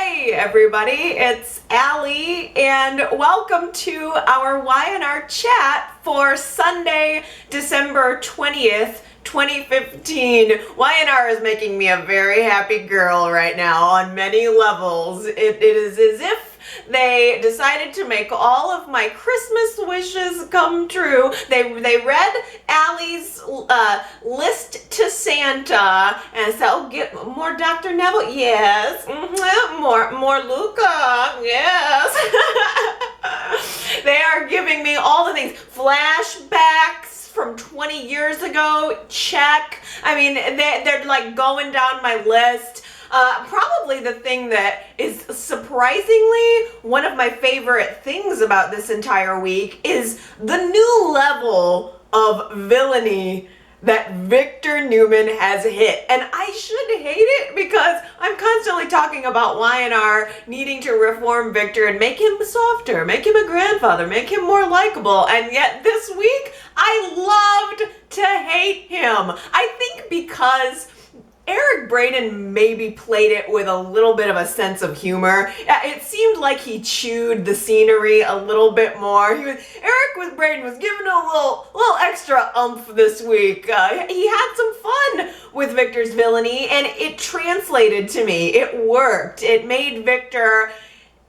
Hey everybody, it's Allie and welcome to our Y&R chat for Sunday, December 20th, 2015. Y&R is making me a very happy girl right now on many levels. It is as if they decided to make all of my Christmas wishes come true. They read Allie's list to Santa and said, "Oh, get more Dr. Neville, yes. More Luca, yes." They are giving me all the things. Flashbacks from 20 years ago, check. I mean, they're like going down my list. Probably the thing that is surprisingly one of my favorite things about this entire week is the new level of villainy that Victor Newman has hit. And I should hate it because I'm constantly talking about Y&R needing to reform Victor and make him softer, make him a grandfather, make him more likable. And yet this week, I loved to hate him. I think because Eric Braeden maybe played it with a little bit of a sense of humor. It seemed like he chewed the scenery a little bit more. Eric Braeden was giving a little extra oomph this week. He had some fun with Victor's villainy, and it translated to me. It worked. It made Victor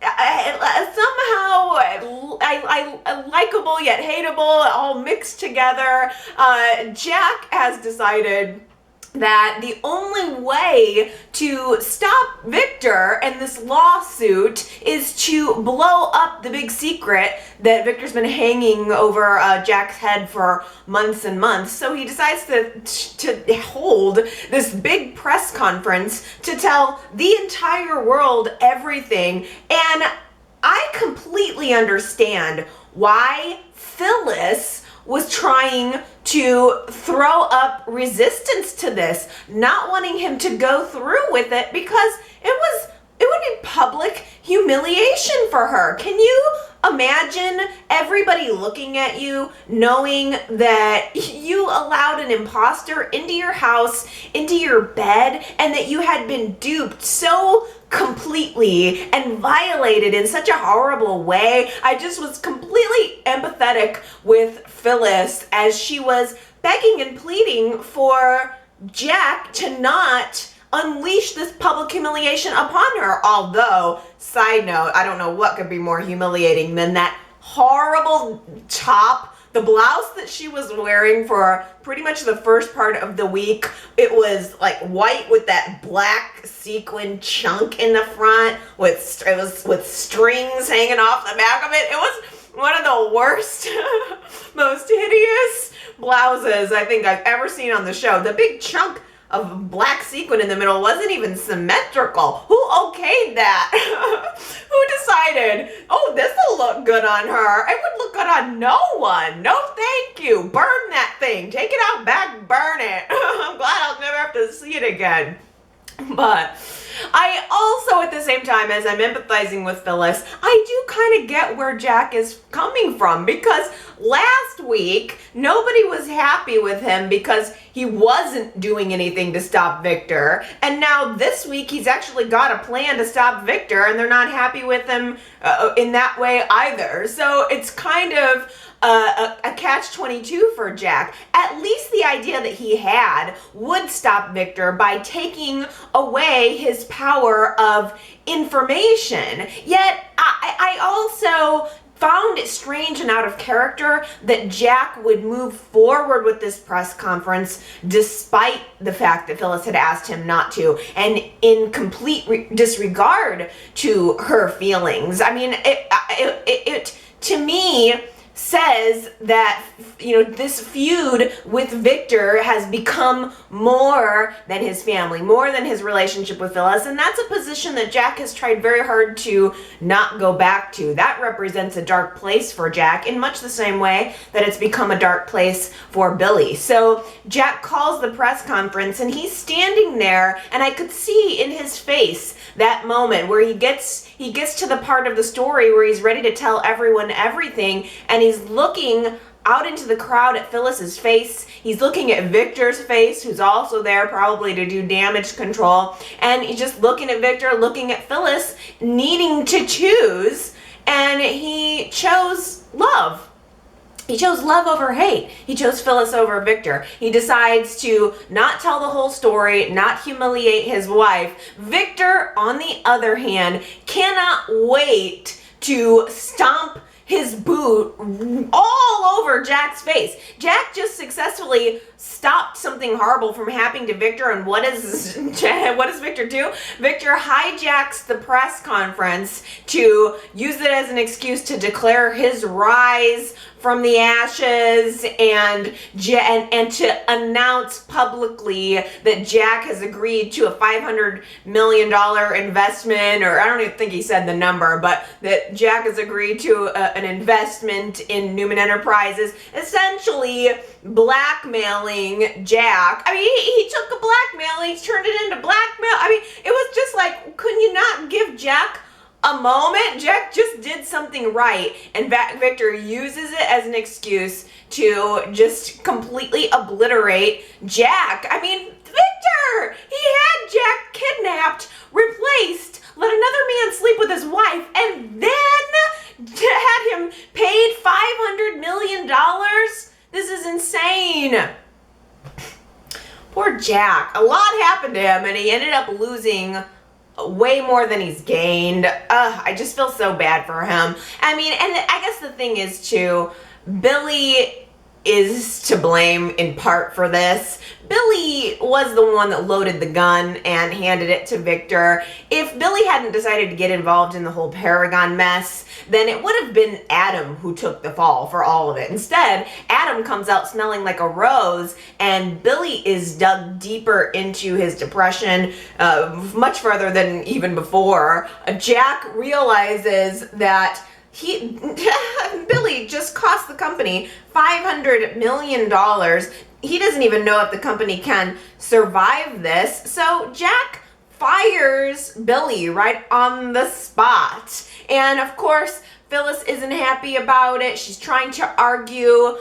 somehow likable yet hateable, all mixed together. Jack has decided that the only way to stop Victor and this lawsuit is to blow up the big secret that Victor's been hanging over Jack's head for months and months. So he decides to hold this big press conference to tell the entire world everything. And I completely understand why Phyllis was trying to throw up resistance to this, not wanting him to go through with it because it would be public humiliation for her. Can you imagine everybody looking at you knowing that you allowed an imposter into your house, into your bed, and that you had been duped so completely and violated in such a horrible way? I just was completely empathetic with Phyllis as she was begging and pleading for Jack to not unleash this public humiliation upon her. Although, side note, I don't know what could be more humiliating than that horrible top. The blouse that she was wearing for pretty much the first part of the week, it was like white with that black sequin chunk in the front with strings hanging off the back of it. It was one of the worst, most hideous blouses I think I've ever seen on the show. The big chunk of black sequin in the middle wasn't even symmetrical. Who okayed that? Who decided, oh, this will look good on her? It would look good on no one. No, thank you. Burn that thing. Take it out back, burn it. I'm glad I'll never have to see it again. But I also, at the same time as I'm empathizing with Phyllis, I do kind of get where Jack is coming from, because last week nobody was happy with him because he wasn't doing anything to stop Victor, and now this week he's actually got a plan to stop Victor and they're not happy with him in that way either. So it's kind of a catch-22 for Jack. At least the idea that he had would stop Victor by taking away his power of information. Yet I also found it strange and out of character that Jack would move forward with this press conference despite the fact that Phyllis had asked him not to, and in complete disregard to her feelings. I mean, it to me says that, you know, this feud with Victor has become more than his family, more than his relationship with Phyllis, and that's a position that Jack has tried very hard to not go back to. That represents a dark place for Jack in much the same way that it's become a dark place for Billy. So Jack calls the press conference and he's standing there, and I could see in his face that moment where he gets to the part of the story where he's ready to tell everyone everything, and he's looking out into the crowd at Phyllis's face. He's looking at Victor's face, who's also there probably to do damage control. And he's just looking at Victor, looking at Phyllis, needing to choose. And he chose love. He chose love over hate. He chose Phyllis over Victor. He decides to not tell the whole story, not humiliate his wife. Victor, on the other hand, cannot wait to stomp his boot all over Jack's face. Jack just successfully stopped something horrible from happening to Victor, and what does Victor do? Victor hijacks the press conference to use it as an excuse to declare his rise from the ashes and to announce publicly that Jack has agreed to a $500 million investment, or I don't even think he said the number, but that Jack has agreed to an investment in Newman Enterprises, essentially blackmailing Jack. I mean, he took a blackmail and he turned it into blackmail. I mean, it was just like, couldn't you not give Jack a moment? Jack just did something right, and Victor uses it as an excuse to just completely obliterate Jack. I mean, Victor, he had Jack kidnapped, replaced, let another man sleep with his wife, and then had him paid $500 million. This is insane. Poor Jack. A lot happened to him, and he ended up losing way more than he's gained. I just feel so bad for him. I mean, and I guess the thing is too, Billy is to blame in part for this. Billy was the one that loaded the gun and handed it to Victor. If Billy hadn't decided to get involved in the whole Paragon mess, then it would have been Adam who took the fall for all of it. Instead, Adam comes out smelling like a rose, and Billy is dug deeper into his depression, much further than even before. Jack realizes that Billy just cost the company $500 million. He doesn't even know if the company can survive this. So Jack fires Billy right on the spot. And of course, Phyllis isn't happy about it. She's trying to argue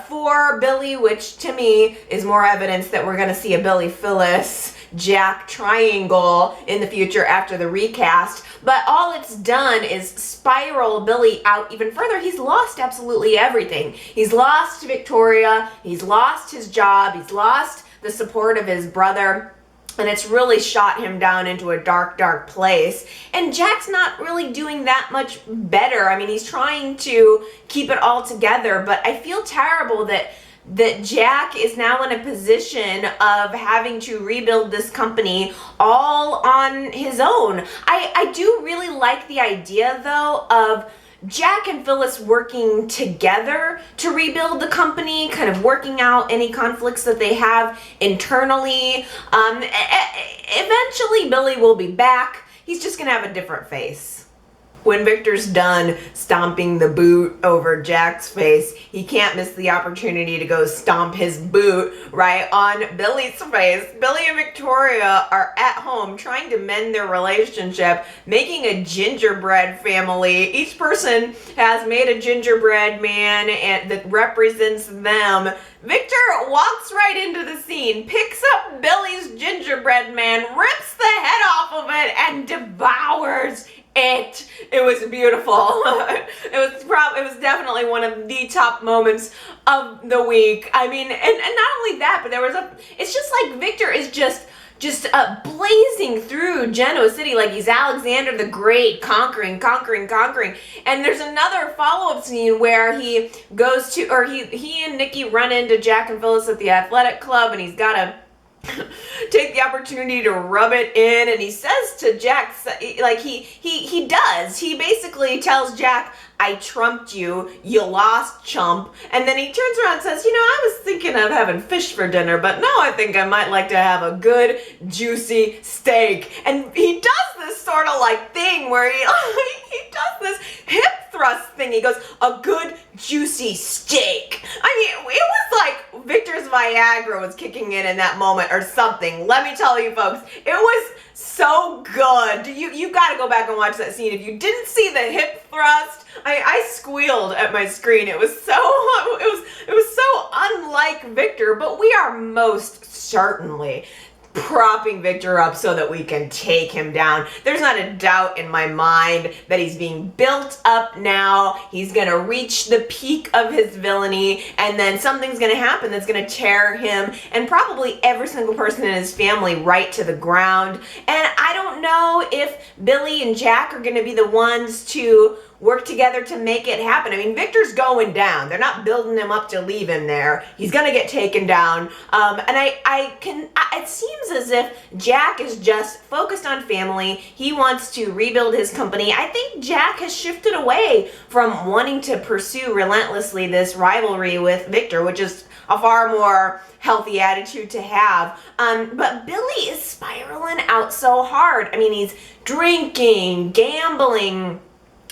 for Billy, which to me is more evidence that we're going to see a Billy Phyllis Jack triangle in the future after the recast. But all it's done is spiral Billy out even further. He's lost absolutely everything. He's lost Victoria, he's lost his job, he's lost the support of his brother, and it's really shot him down into a dark, dark place. And Jack's not really doing that much better. I mean, he's trying to keep it all together, but I feel terrible that Jack is now in a position of having to rebuild this company all on his own. I do really like the idea, though, of Jack and Phyllis working together to rebuild the company, kind of working out any conflicts that they have internally. Eventually, Billy will be back. He's just going to have a different face. When Victor's done stomping the boot over Jack's face, he can't miss the opportunity to go stomp his boot right on Billy's face. Billy and Victoria are at home trying to mend their relationship, making a gingerbread family. Each person has made a gingerbread man that represents them. Victor walks right into the scene, picks up Billy's gingerbread man, rips the head off of it, and devours it. It was beautiful. It was definitely one of the top moments of the week. I mean, and not only that, but it's just like Victor is just blazing through Genoa City like he's Alexander the Great, conquering. And there's another follow-up scene where he and Nikki run into Jack and Phyllis at the athletic club, and he's got to take the opportunity to rub it in, and he says to Jack, like he does. He basically tells Jack, I trumped you, you lost, chump. And then he turns around and says, I was thinking of having fish for dinner, but now I think I might like to have a good, juicy steak. And he does this sort of like thing where he does this hip thrust thing. He goes, a good, juicy steak. I mean, it was like Victor's Viagra was kicking in that moment or something. Let me tell you, folks, it was so good. You got to go back and watch that scene. If you didn't see the hip thrust, I squealed at my screen. It was so unlike Victor, but we are most certainly propping Victor up so that we can take him down. There's not a doubt in my mind that he's being built up now. He's gonna reach the peak of his villainy, and then something's gonna happen that's gonna tear him and probably every single person in his family right to the ground. And I don't know if Billy and Jack are gonna be the ones to work together to make it happen. I mean, Victor's going down. They're not building him up to leave him there. He's gonna get taken down. It seems as if Jack is just focused on family. He wants to rebuild his company. I think Jack has shifted away from wanting to pursue relentlessly this rivalry with Victor, which is a far more healthy attitude to have. But Billy is spiraling out so hard. I mean, he's drinking, gambling.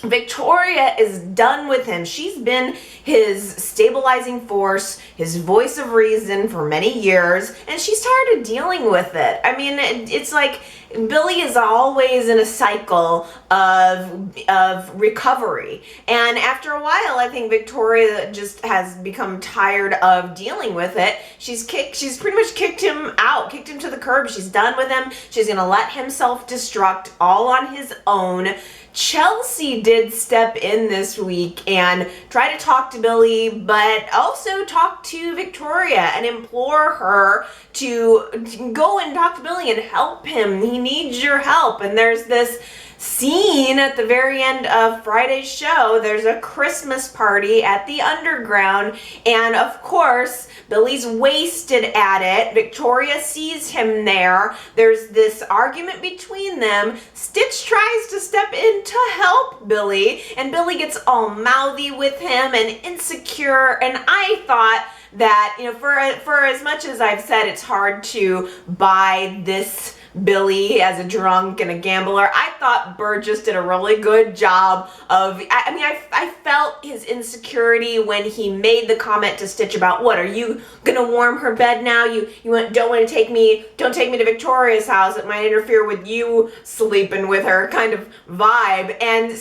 Victoria is done with him. She's been his stabilizing force, his voice of reason for many years, and she started dealing with it. I mean, it's like Billy is always in a cycle of recovery. And after a while, I think Victoria just has become tired of dealing with it. She's pretty much kicked him out, kicked him to the curb. She's done with him. She's gonna let him self-destruct all on his own. Chelsea did step in this week and try to talk to Billy, but also talk to Victoria and implore her to go and talk to Billy and help him. He needs your help. And there's this scene at the very end of Friday's show. There's a Christmas party at the Underground, and of course Billy's wasted at it. Victoria sees him there. There's this argument between them. Stitch tries to step in to help Billy, and Billy gets all mouthy with him and insecure. And I thought that, you know, for as much as I've said it's hard to buy this Billy as a drunk and a gambler, I thought Burgess did a really good job of, I felt his insecurity when he made the comment to Stitch about, what, are you gonna warm her bed now? Don't want to take me to Victoria's house. It might interfere with you sleeping with her kind of vibe. And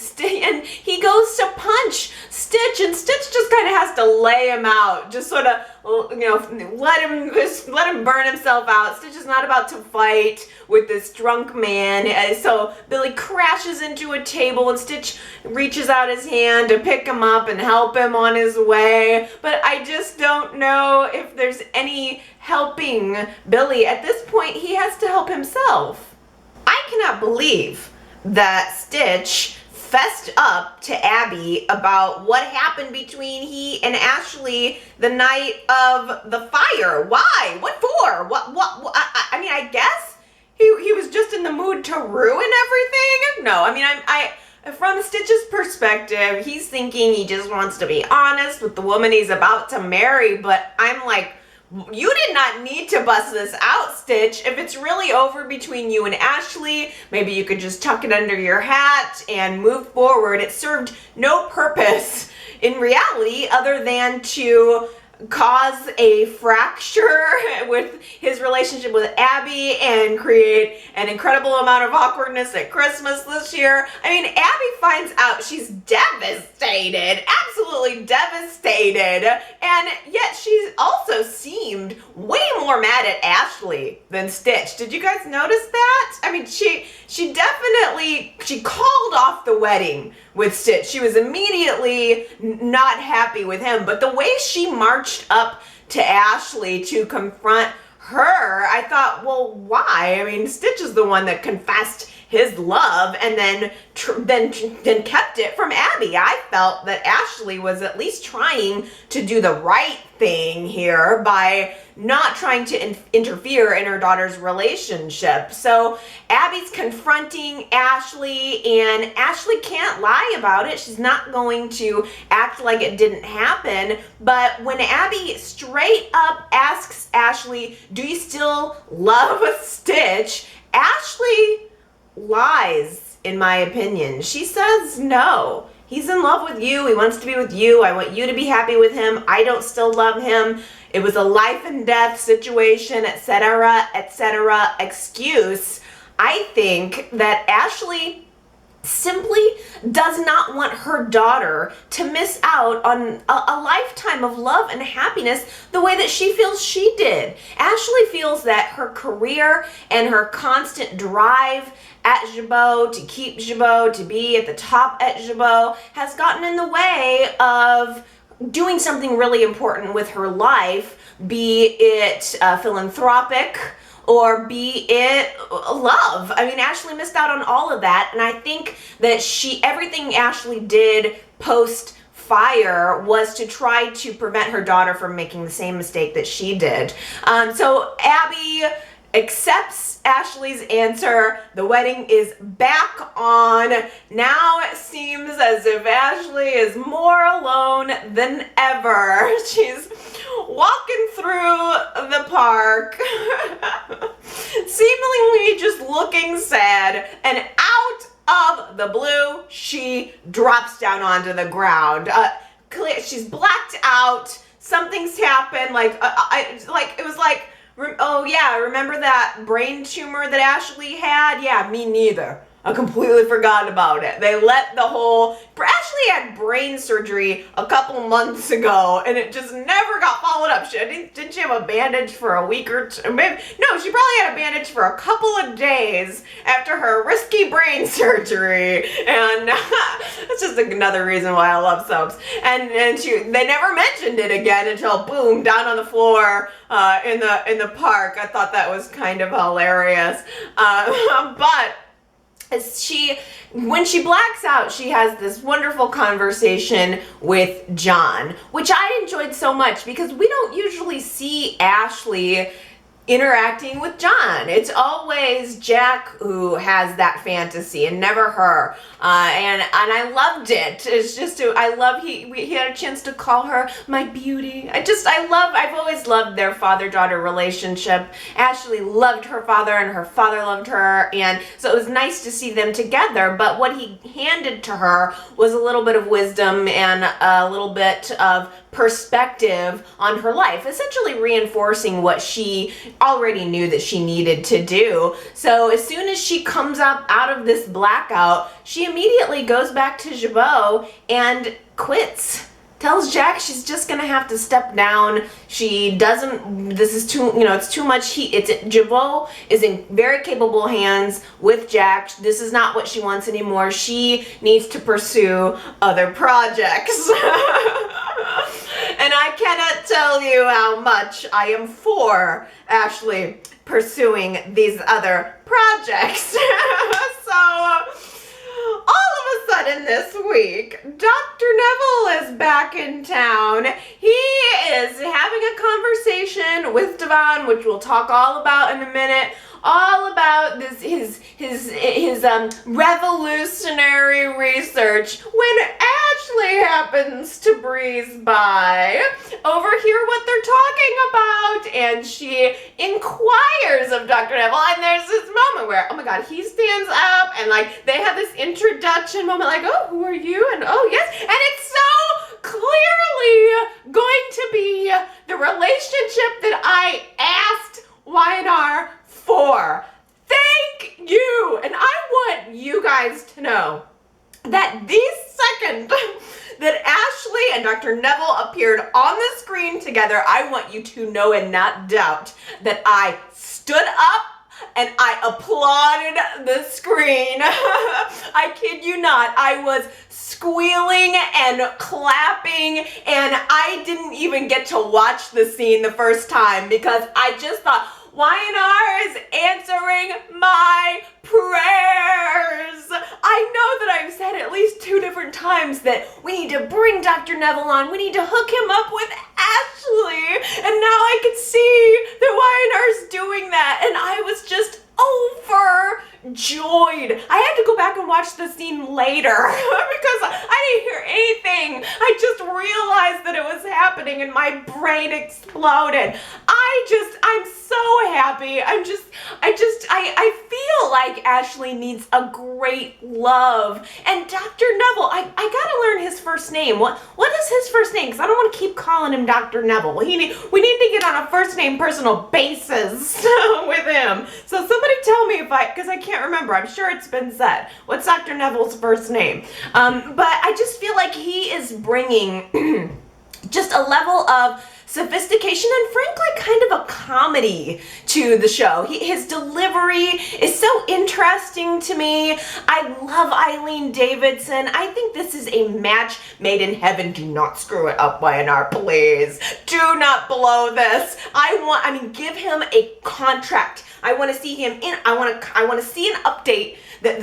he goes to punch Stitch, and Stitch just kind of has to lay him out, just sort of, you know, let him burn himself out. Stitch is not about to fight with this drunk man. So Billy crashes into a table, and Stitch reaches out his hand to pick him up and help him on his way. But I just don't know if there's any helping Billy. At this point, he has to help himself. I cannot believe that Stitch fessed up to Abby about what happened between he and Ashley the night of the fire. Why? What for? What I mean, I guess he was just in the mood to ruin everything. No, I mean, from Stitch's perspective, he's thinking he just wants to be honest with the woman he's about to marry, but I'm like, you did not need to bust this out, Stitch. If it's really over between you and Ashley, maybe you could just tuck it under your hat and move forward. It served no purpose in reality other than to cause a fracture with his relationship with Abby and create an incredible amount of awkwardness at Christmas this year. I mean, Abby finds out, she's devastated, absolutely devastated, and yet she also seemed way more mad at Ashley than Stitch. Did you guys notice that? I mean, she called off the wedding with Stitch. She was immediately not happy with him, but the way she marched up to Ashley to confront her, I thought, well, why? I mean, Stitch is the one that confessed his love and then kept it from Abby. I felt that Ashley was at least trying to do the right thing here by not trying to interfere in her daughter's relationship. So Abby's confronting Ashley, and Ashley can't lie about it. She's not going to act like it didn't happen. But when Abby straight up asks Ashley, do you still love Stitch? Ashley lies, in my opinion. She says no. He's in love with you. He wants to be with you. I want you to be happy with him. I don't still love him. It was a life and death situation, etc., excuse. I think that Ashley simply does not want her daughter to miss out on a lifetime of love and happiness the way that she feels she did. Ashley feels that her career and her constant drive at Jabot, to keep Jabot, to be at the top at Jabot, has gotten in the way of doing something really important with her life, be it philanthropic, or be it love. I mean, Ashley missed out on all of that, and I think that everything Ashley did post fire was to try to prevent her daughter from making the same mistake that she did. So Abby accepts Ashley's answer. The wedding is back on. Now it seems as if Ashley is more alone than ever. She's walking through the park, seemingly just looking sad, and out of the blue, she drops down onto the ground. She's blacked out. Something's happened. It was like, oh yeah, remember that brain tumor that Ashley had? Yeah, me neither. I completely forgot about it. They let Ashley had brain surgery a couple months ago, and it just never got followed up. Didn't she have a bandage for a week or two? Maybe, no, she probably had a bandage for a couple of days after her risky brain surgery, and that's just another reason why I love soaps. And they never mentioned it again until boom, down on the floor in the park. I thought that was kind of hilarious, but when she blacks out, she has this wonderful conversation with John, which I enjoyed so much because we don't usually see Ashley interacting with John. It's always Jack who has that fantasy and never her. And I loved it. It's just, he had a chance to call her my beauty. I've always loved their father-daughter relationship. Ashley loved her father and her father loved her. And so it was nice to see them together. But what he handed to her was a little bit of wisdom and a little bit of perspective on her life, essentially reinforcing what she already knew that she needed to do. So as soon as she comes up out of this blackout, she immediately goes back to Jabot and quits. Tells Jack she's just gonna have to step down. She doesn't, this is too, it's too much heat. Jabot is in very capable hands with Jack. This is not what she wants anymore. She needs to pursue other projects. And I cannot tell you how much I am for Ashley pursuing these other projects. So, all of a sudden this week, Dr. Neville is back in town. He is having a conversation with Devon, which we'll talk all about in a minute, all about this his revolutionary research when Ashley happens to breeze by, overhear what they're talking about, and she inquires of Dr. Neville, and there's this moment where, oh my god, he stands up, and they have this introduction moment, oh, who are you? And oh yes, and it's so clearly going to be the relationship that I asked Y&R for. Thank you! And I want you guys to know that the second that Ashley and Dr. Neville appeared on the screen together, I want you to know and not doubt that I stood up and I applauded the screen. I kid you not. I was squealing and clapping, and I didn't even get to watch the scene the first time because I just thought, Y&R is answering my prayers. I know that I've said at least 2 different times that we need to bring Dr. Neville on. We need to hook him up with Ashley. And now I can see that Y&R's doing that. And I was just overjoyed. I had to go back and watch the scene later because I didn't hear anything. I just realized that it was happening and my brain exploded. I'm so happy. I feel like Ashley needs a great love. And Dr. Neville, I gotta learn his first name. What is his first name? Because I don't want to keep calling him Dr. Neville. We need to get on a first name personal basis with him. So somebody tell me because I can't remember. I'm sure it's been said. What's Dr. Neville's first name? But I just feel like he is bringing just a level of sophistication and frankly kind of a comedy to the show. His delivery is so interesting to me. I love Eileen Davidson. I think this is a match made in heaven. Do not screw it up, YNR, please. Do not blow this. Give him a contract. I want to see him in, I want to see an update that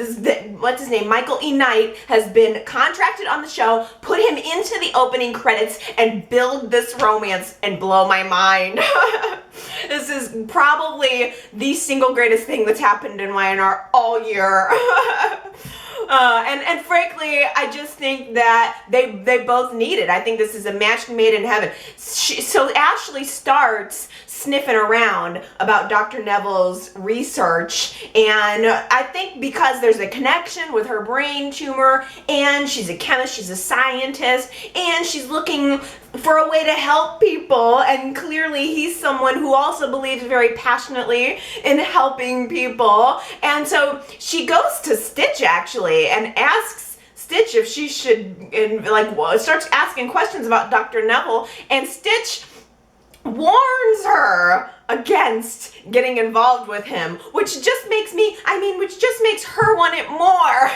what's his name, Michael E. Knight has been contracted on the show, put him into the opening credits and build this romance and blow my mind. This is probably the single greatest thing that's happened in YNR all year. And frankly, I just think that they both need it. I think this is a match made in heaven. So Ashley starts sniffing around about Dr. Neville's research, and I think because there's a connection with her brain tumor, and she's a chemist, she's a scientist, and she's looking for a way to help people, and clearly he's someone who also believes very passionately in helping people, and so she goes to Stitch actually and asks Stitch if she should, starts asking questions about Dr. Neville, and Stitch warns her against getting involved with him, which just makes her want it more.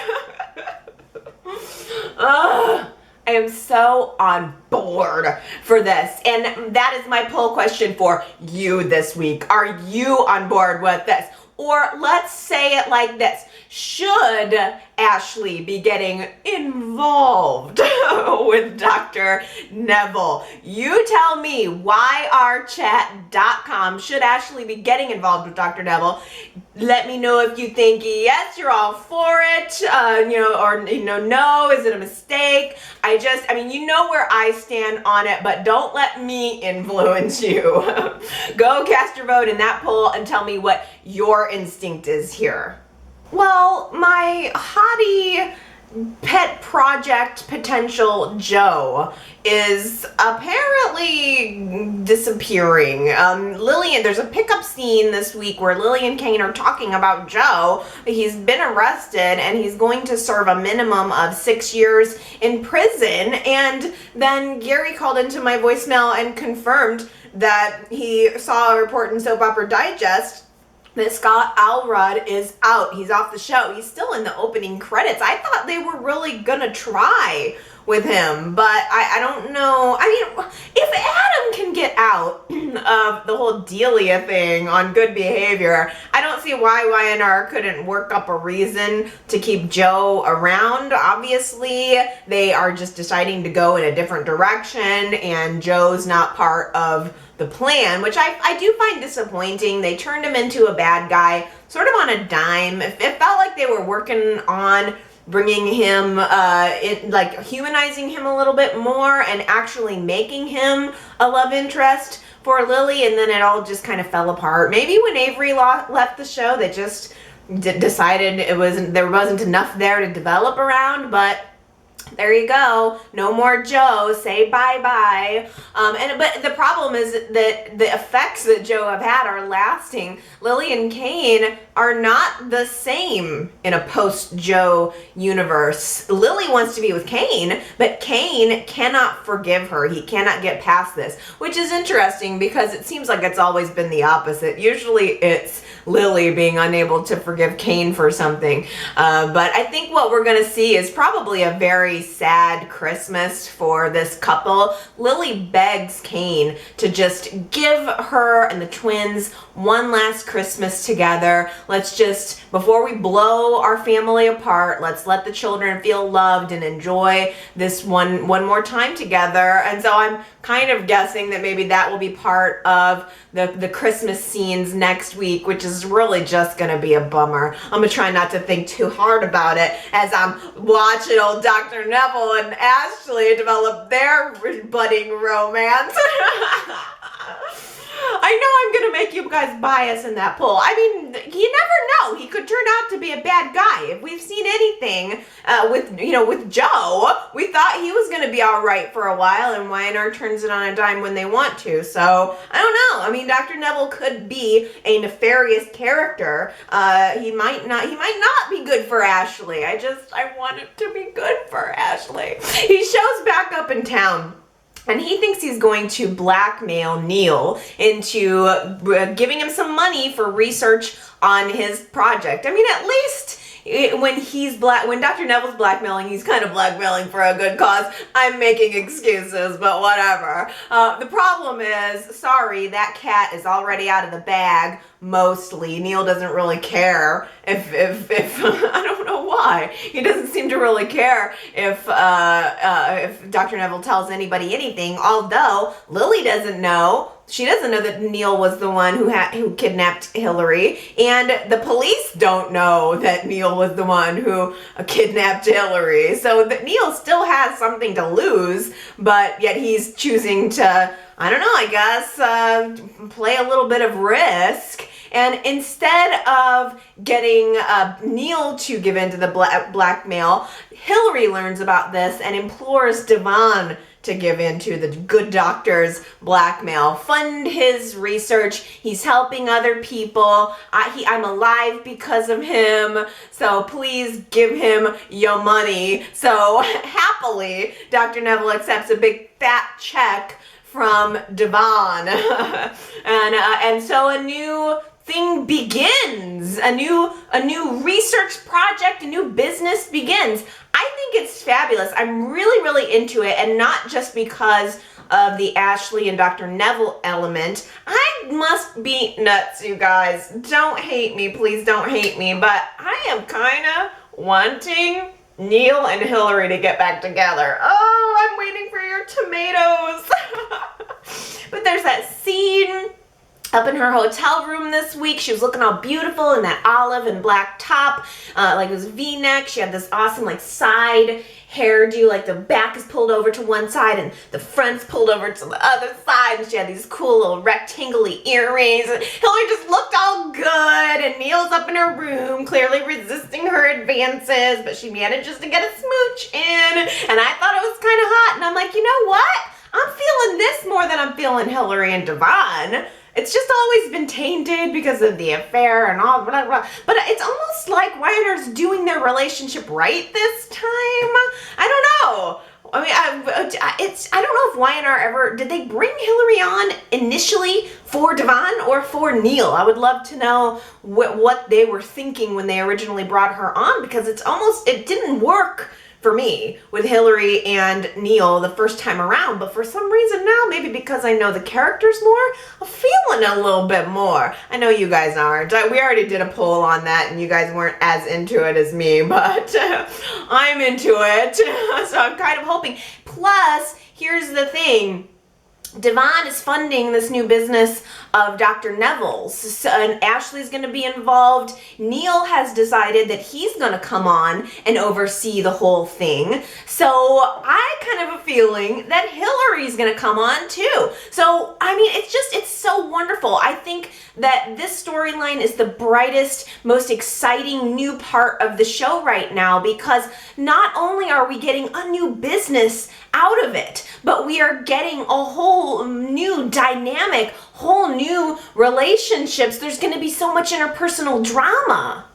I am so on board for this. And that is my poll question for you this week. Are you on board with this? Or let's say it like this. Should Ashley be getting involved with Dr. Neville? You tell me, yrchat.com. Should Ashley be getting involved with Dr. Neville? Let me know if you think yes, you're all for it, no, is it a mistake? You know where I stand on it, but don't let me influence you. Go cast your vote in that poll and tell me what your instinct is here. Well, my hottie pet project potential Joe is apparently disappearing. There's a pickup scene this week where Lily and Kane are talking about Joe. He's been arrested and he's going to serve a minimum of 6 years in prison. And then Gary called into my voicemail and confirmed that he saw a report in Soap Opera Digest that Scott Allured is out. He's off the show. He's still in the opening credits. I thought they were really gonna try with him, but I don't know. If Adam can get out of the whole Delia thing on Good Behavior, I don't see why YNR couldn't work up a reason to keep Joe around. Obviously, they are just deciding to go in a different direction, and Joe's not part of the plan, which I do find disappointing. They turned him into a bad guy sort of on a dime. It felt like they were working on bringing him humanizing him a little bit more and actually making him a love interest for Lily, and then it all just kind of fell apart. Maybe when Avery left the show, they just decided there wasn't enough there to develop around, but there you go. No more Joe. Say bye-bye. But the problem is that the effects that Joe have had are lasting. Lily and Kane are not the same in a post-Joe universe. Lily wants to be with Kane, but Kane cannot forgive her. He cannot get past this, which is interesting because it seems like it's always been the opposite. Usually it's Lily being unable to forgive Kane for something. But I think what we're going to see is probably a very sad Christmas for this couple. Lily begs Kane to just give her and the twins one last Christmas together. Let's just, before we blow our family apart, let's let the children feel loved and enjoy this one more time together. And so I'm kind of guessing that maybe that will be part of the Christmas scenes next week, which is really just gonna be a bummer. I'm gonna try not to think too hard about it as I'm watching old Dr. Neville and Ashley develop their budding romance. I know I'm gonna make you guys bias in that poll. I mean, you never know. He could turn out to be a bad guy. If we've seen anything with Joe, we thought he was gonna be all right for a while, and YNR turns it on a dime when they want to. So I don't know. I mean, Dr. Neville could be a nefarious character. He might not be good for Ashley. I want it to be good for Ashley. He shows back up in town. And he thinks he's going to blackmail Neil into giving him some money for research on his project. I mean, at least when Dr. Neville's blackmailing, he's kind of blackmailing for a good cause. I'm making excuses, but whatever. The problem is, sorry, that cat is already out of the bag. Mostly, Neil doesn't really care if I don't know why. He doesn't seem to really care if Dr. Neville tells anybody anything. Although Lily doesn't know. She doesn't know that Neil was the one who kidnapped Hilary, and the police don't know that Neil was the one who kidnapped Hilary. So that Neil still has something to lose, but yet he's choosing to, I don't know, I guess, play a little bit of risk. And instead of getting Neil to give in to the blackmail, Hilary learns about this and implores Devon to give in to the good doctor's blackmail, fund his research. He's helping other people. I'm alive because of him, so please give him your money. So happily, Dr. Neville accepts a big fat check from Devon. and so a new thing begins. A new research project, a new business begins. I think it's fabulous. I'm really, really into it, and not just because of the Ashley and Dr. Neville element. I must be nuts, you guys. Don't hate me, please don't hate me, but I am kind of wanting Neil and Hilary to get back together. Oh, I'm waiting for your tomatoes. But there's that scene up in her hotel room this week. She was looking all beautiful in that olive and black top, like it was V-neck. She had this awesome like side hairdo, like the back is pulled over to one side and the front's pulled over to the other side, and she had these cool little rectangle-y earrings. And Hilary just looked all good, and Neil's up in her room, clearly resisting her advances, but she manages to get a smooch in, and I thought it was kind of hot, and I'm like, you know what? I'm feeling this more than I'm feeling Hilary and Devon. It's just always been tainted because of the affair and all blah, blah. But it's almost like YNR's doing their relationship right this time. I don't know. I mean, I don't know if YNR ever, did they bring Hilary on initially for Devon or for Neil? I would love to know what they were thinking when they originally brought her on, because it didn't work for me with Hilary and Neil the first time around, but for some reason now, maybe because I know the characters more, I'm feeling a little bit more. I know you guys aren't. We already did a poll on that and you guys weren't as into it as me, but I'm into it. So I'm kind of hoping. Plus, here's the thing. Devon is funding this new business of Dr. Neville's, and Ashley's going to be involved. Neil has decided that he's going to come on and oversee the whole thing. So I kind of have a feeling that Hilary's going to come on too. So, I mean, it's so wonderful. I think that this storyline is the brightest, most exciting new part of the show right now, because not only are we getting a new business out of it, but we are getting a whole new dynamic, whole new relationships. There's going to be so much interpersonal drama.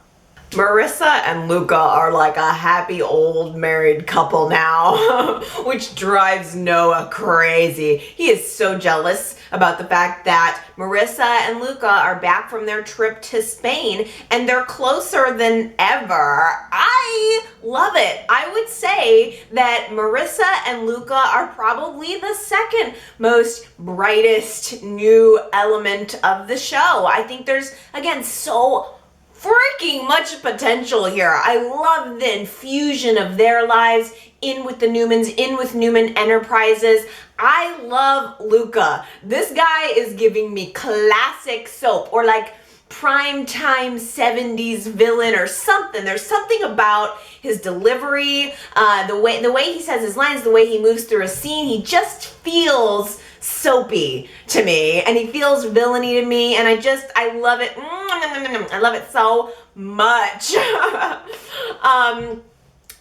Marissa and Luca are like a happy old married couple now, which drives Noah crazy. He is so jealous about the fact that Marissa and Luca are back from their trip to Spain and they're closer than ever. I love it. I would say that Marissa and Luca are probably the second most brightest new element of the show. I think there's, again, so freaking much potential here. I love the infusion of their lives in with the Newmans, in with Newman Enterprises. I love Luca. This guy is giving me classic soap, or like primetime 70s villain or something. There's something about his delivery, the way he says his lines, the way he moves through a scene. He just feels soapy to me, and he feels villainy to me, and I love it. I love it so much.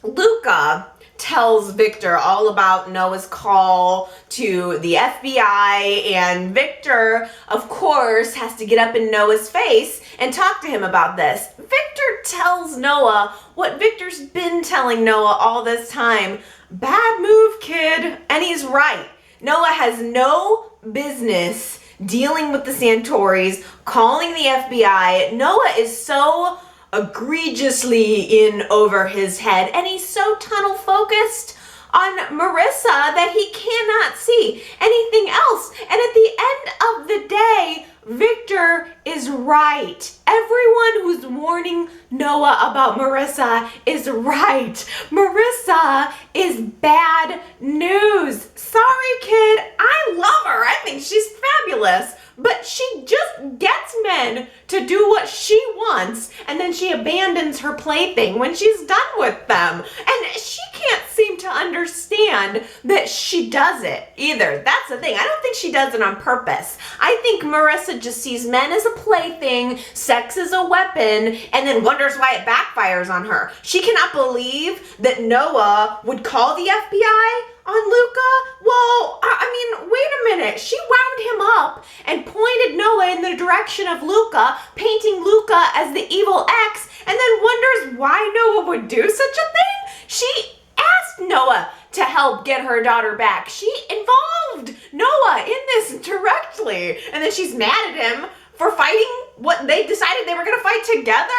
Luca tells Victor all about Noah's call to the FBI, and Victor, of course, has to get up in Noah's face and talk to him about this. Victor tells Noah what Victor's been telling Noah all this time. Bad move, kid. And he's right. Noah has no business dealing with the Santoris, calling the FBI. Noah is so egregiously in over his head, and he's so tunnel focused on Marissa that he cannot see anything else. And at the end of the day, Victor is right. Everyone who's warning Noah about Marissa is right. Marissa is bad news. Sorry, kid. I love her. I think she's fabulous. But she just gets men to do what she wants, and then she abandons her plaything when she's done with them. And she can't seem to understand that she does it either. That's the thing. I don't think she does it on purpose. I think Marissa just sees men as a plaything, sex as a weapon, and then wonders why it backfires on her. She cannot believe that Noah would call the FBI on Luca? Well, I mean, wait a minute. She wound him up and pointed Noah in the direction of Luca, painting Luca as the evil ex, and then wonders why Noah would do such a thing? She asked Noah to help get her daughter back. She involved Noah in this directly, and then she's mad at him for fighting what they decided they were going to fight together.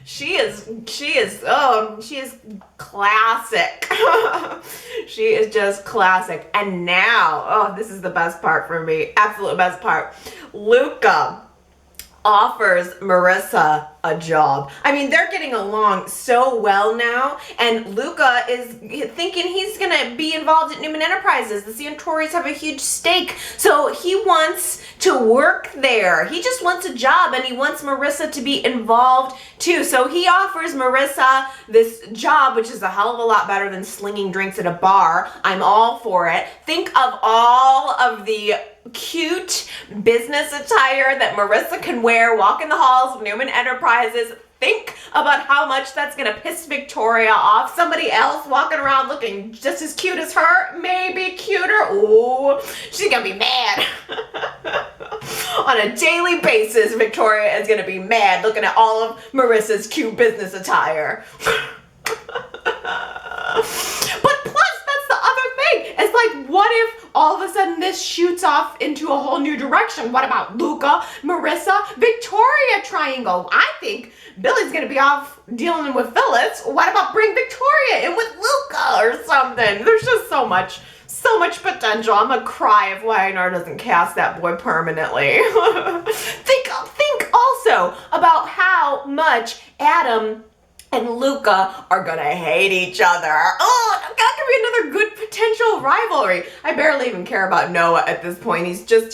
She is classic. She is just classic. And now, this is the best part for me. Absolute best part. Luca offers Marissa a job. I mean, they're getting along so well now, and Luca is thinking he's gonna be involved at Newman Enterprises. The Santoris have a huge stake, so he wants to work there. He just wants a job, and he wants Marissa to be involved too. So he offers Marissa this job, which is a hell of a lot better than slinging drinks at a bar. I'm all for it. Think of all of the cute business attire that Marissa can wear, walk in the halls of Newman Enterprises. Think about how much that's gonna piss Victoria off. Somebody else walking around looking just as cute as her, maybe cuter. Ooh, she's gonna be mad. On a daily basis, Victoria is gonna be mad looking at all of Marissa's cute business attire. But plus, that's the other thing. It's like, what if all of a sudden this shoots off into a whole new direction? What about Luca, Marissa, Victoria triangle? I think Billy's gonna be off dealing with Phyllis. What about bring Victoria in with Luca or something? There's just so much potential. I'm gonna cry if YNR doesn't cast that boy permanently. Think also about how much Adam and Luca are gonna hate each other. Oh, that could be another good potential rivalry. I barely even care about Noah at this point. He's just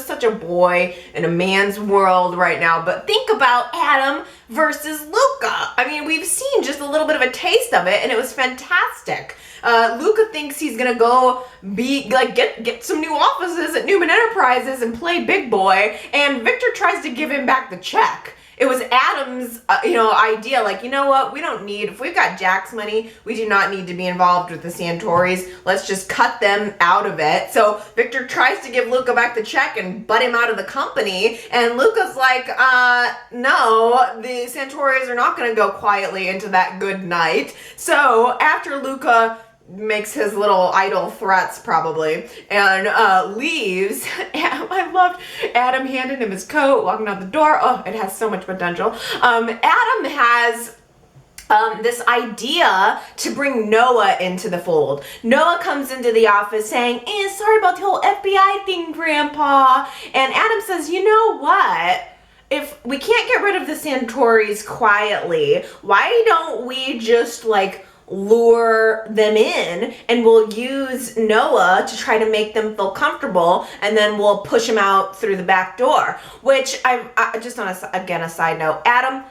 such a boy in a man's world right now. But think about Adam versus Luca. I mean, we've seen just a little bit of a taste of it, and it was fantastic. Luca thinks he's gonna go get some new offices at Newman Enterprises and play big boy, and Victor tries to give him back the check. It was Adam's, idea, like, you know what, if we've got Jack's money, we do not need to be involved with the Santoris. Let's just cut them out of it. So Victor tries to give Luca back the check and butt him out of the company. And Luca's like, no, the Santoris are not going to go quietly into that good night. So after Luca makes his little idle threats probably and leaves. I loved Adam handing him his coat, walking out the door. Oh, it has so much potential. Adam has this idea to bring Noah into the fold. Noah comes into the office saying, sorry about the whole FBI thing, Grandpa. And Adam says, you know what? If we can't get rid of the Santoris quietly, why don't we just lure them in, and we'll use Noah to try to make them feel comfortable, and then we'll push him out through the back door. Which I just on a side note, Adam,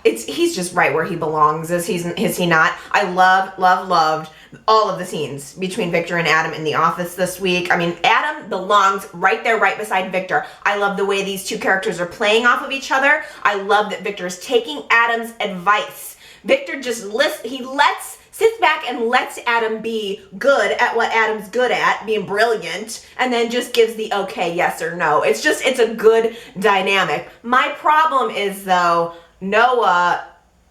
he's just right where he belongs, is he not? I loved all of the scenes between Victor and Adam in the office this week. I mean, Adam belongs right there, right beside Victor. I love the way these two characters are playing off of each other. I love that Victor is taking Adam's advice. Victor just sits back and lets Adam be good at what Adam's good at, being brilliant, and then just gives the okay, yes or no. It's a good dynamic. My problem is, though, Noah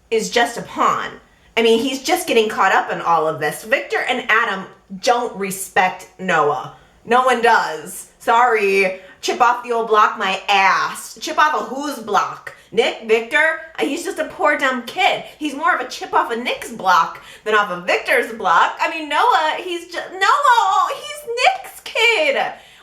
is just a pawn. I mean, he's just getting caught up in all of this. Victor and Adam don't respect Noah. No one does. Sorry. Chip off the old block my ass. Chip off a whose block? Nick, Victor, he's just a poor dumb kid. He's more of a chip off of Nick's block than off of Victor's block. I mean, Noah, he's Nick's kid.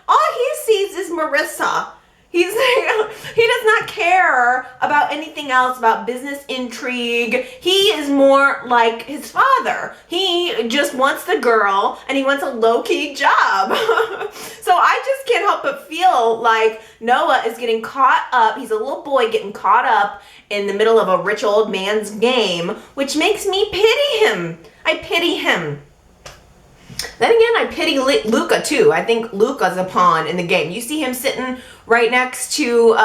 All he sees is Marissa. He does not care about anything else, about business intrigue. He is more like his father. He just wants the girl and he wants a low-key job. So I just can't help but feel like Noah is getting caught up. He's a little boy getting caught up in the middle of a rich old man's game, which makes me pity him. I pity him. Then again, I pity Luca too. I think Luca's a pawn in the game. You see him sitting right next to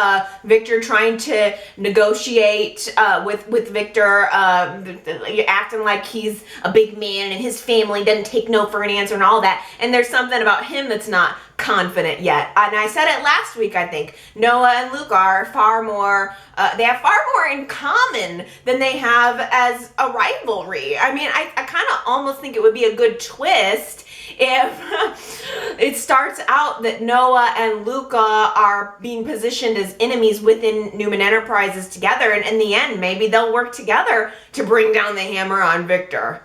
Victor, trying to negotiate with Victor, acting like he's a big man and his family doesn't take no for an answer and all that. And there's something about him that's not confident yet. And I said it last week, I think. Noah and Luca are far more, they have far more in common than they have as a rivalry. I mean, I kind of almost think it would be a good twist if it starts out that Noah and Luca are being positioned as enemies within Newman Enterprises together, and in the end, maybe they'll work together to bring down the hammer on Victor.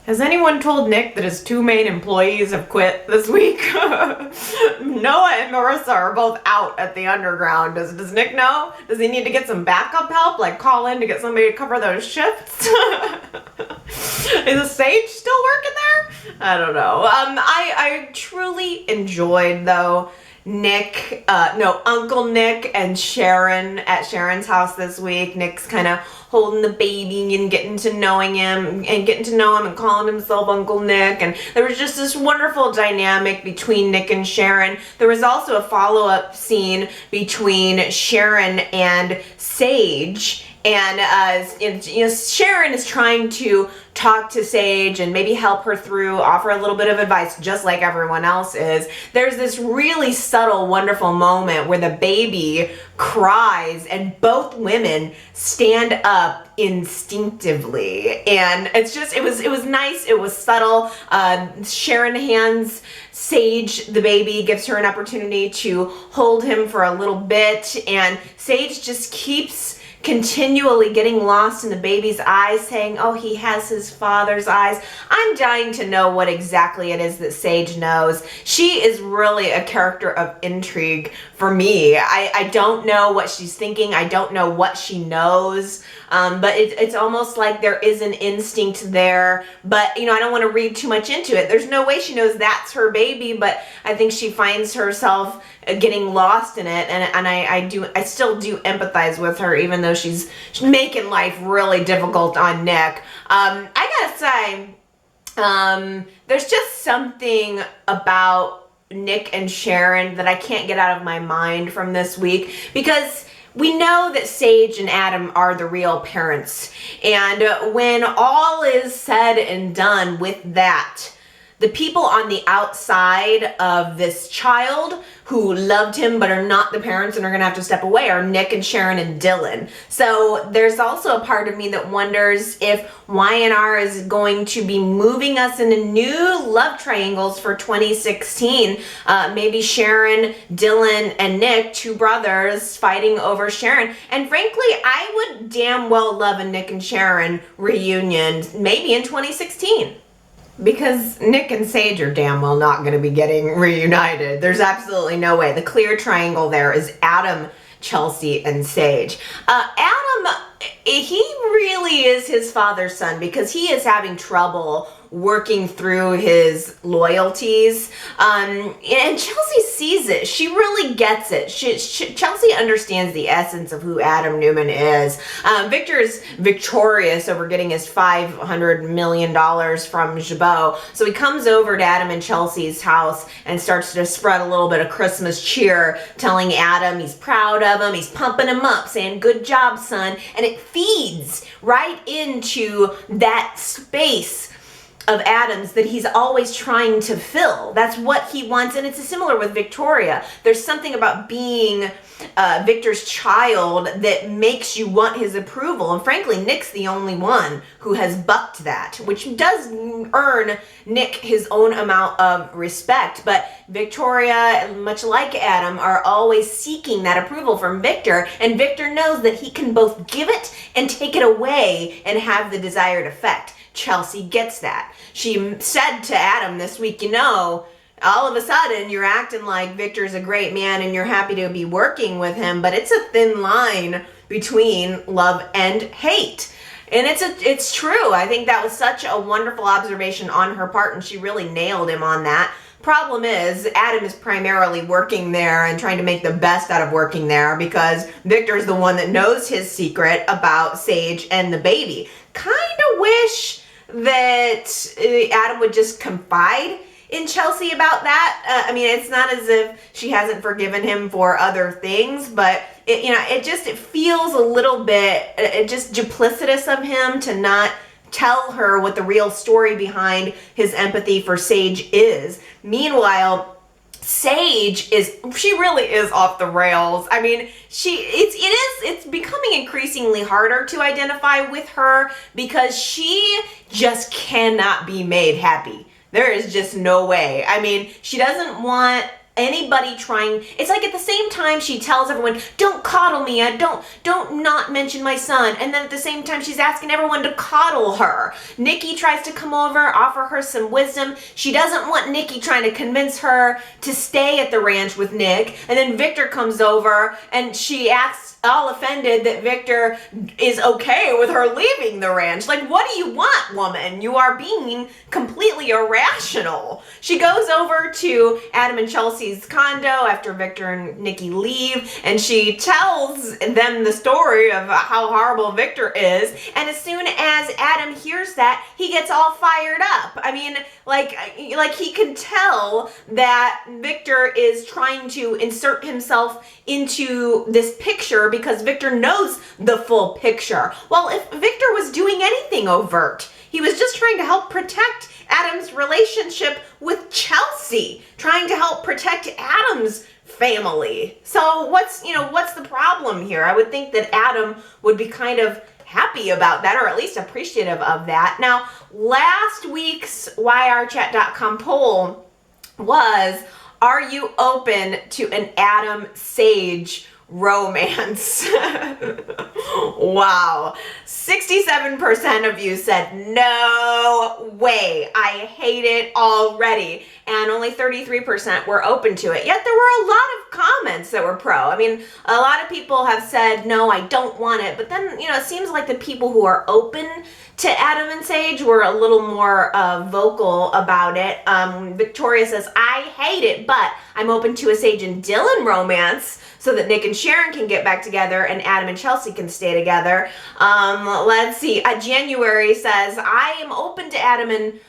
Has anyone told Nick that his two main employees have quit this week? Noah and Marissa are both out at the underground. Does Nick know? Does he need to get some backup help, like call in to get somebody to cover those shifts? Is Sage still working there? I don't know. I truly enjoyed, though, Uncle Nick and Sharon at Sharon's house this week. Nick's kind of holding the baby and getting to know him and calling himself Uncle Nick. And there was just this wonderful dynamic between Nick and Sharon. There was also a follow-up scene between Sharon and Sage. And Sharon is trying to talk to Sage and maybe help her through, offer a little bit of advice, just like everyone else is. There's this really subtle, wonderful moment where the baby cries and both women stand up instinctively. And it was nice. It was subtle. Sharon hands Sage the baby, gives her an opportunity to hold him for a little bit. And Sage just keeps continually getting lost in the baby's eyes, saying, oh, he has his father's eyes. I'm dying to know what exactly it is that Sage knows. She is really a character of intrigue for me. I don't know what she's thinking. I don't know what she knows. But it's almost like there is an instinct there. But, I don't want to read too much into it. There's no way she knows that's her baby, but I think she finds herself getting lost in it. And I still do empathize with her, even though she's making life really difficult on Nick. I gotta say, there's just something about Nick and Sharon that I can't get out of my mind from this week, because we know that Sage and Adam are the real parents. And when all is said and done with that, the people on the outside of this child who loved him but are not the parents and are going to have to step away are Nick and Sharon and Dylan. So there's also a part of me that wonders if Y&R is going to be moving us into new love triangles for 2016. Maybe Sharon, Dylan, and Nick, two brothers fighting over Sharon. And frankly, I would damn well love a Nick and Sharon reunion, maybe in 2016. Because Nick and Sage are damn well not going to be getting reunited. There's absolutely no way. The clear triangle there is Adam, Chelsea, and Sage. Adam, he really is his father's son, because he is having trouble working through his loyalties. And Chelsea sees it. She really gets it. Chelsea understands the essence of who Adam Newman is. Victor is victorious over getting his $500 million from Jabot. So he comes over to Adam and Chelsea's house and starts to spread a little bit of Christmas cheer, telling Adam he's proud of him, he's pumping him up, saying, "Good job, son." And it feeds right into that space of Adam's that he's always trying to fill. That's what he wants. And it's similar with Victoria. There's something about being Victor's child that makes you want his approval. And frankly, Nick's the only one who has bucked that, which does earn Nick his own amount of respect. But Victoria, much like Adam, are always seeking that approval from Victor. And Victor knows that he can both give it and take it away and have the desired effect. Chelsea gets that. She said to Adam this week, all of a sudden you're acting like Victor's a great man and you're happy to be working with him, but it's a thin line between love and hate. And it's true. I think that was such a wonderful observation on her part, and she really nailed him on that. Problem is, Adam is primarily working there and trying to make the best out of working there because Victor's the one that knows his secret about Sage and the baby. Kind of wish that Adam would just confide in Chelsea about that. It's not as if she hasn't forgiven him for other things, but it feels a little bit just duplicitous of him to not tell her what the real story behind his empathy for Sage is. Meanwhile, Sage she really is off the rails. It's becoming increasingly harder to identify with her because she just cannot be made happy. There is just no way. She doesn't want anybody trying. It's like at the same time she tells everyone, "Don't coddle me, don't not mention my son," and then at the same time she's asking everyone to coddle her. Nikki tries to come over, offer her some wisdom. She doesn't want Nikki trying to convince her to stay at the ranch with Nick, and then Victor comes over and she acts all offended that Victor is okay with her leaving the ranch. Like, what do you want, woman? You are being completely irrational. She goes over to Adam and Chelsea's condo after Victor and Nikki leave, and she tells them the story of how horrible Victor is. And as soon as Adam hears that, he gets all fired up. Like he can tell that Victor is trying to insert himself into this picture because Victor knows the full picture. Well, if Victor was doing anything overt, he was just trying to help protect Adam's relationship with Chelsea, trying to help protect Adam's family. So what's the problem here? I would think that Adam would be kind of happy about that, or at least appreciative of that. Now, last week's YRChat.com poll was, are you open to an Adam Sage romance? Wow. 67% of you said, no way, I hate it already. And only 33% were open to it. Yet there were a lot of comments that were pro. A lot of people have said, no, I don't want it. But then, it seems like the people who are open to Adam and Sage were a little more vocal about it. Victoria says, I hate it, but I'm open to a Sage and Dylan romance so that Nick and Sharon can get back together and Adam and Chelsea can stay together. Let's see. January says, I am open to Adam and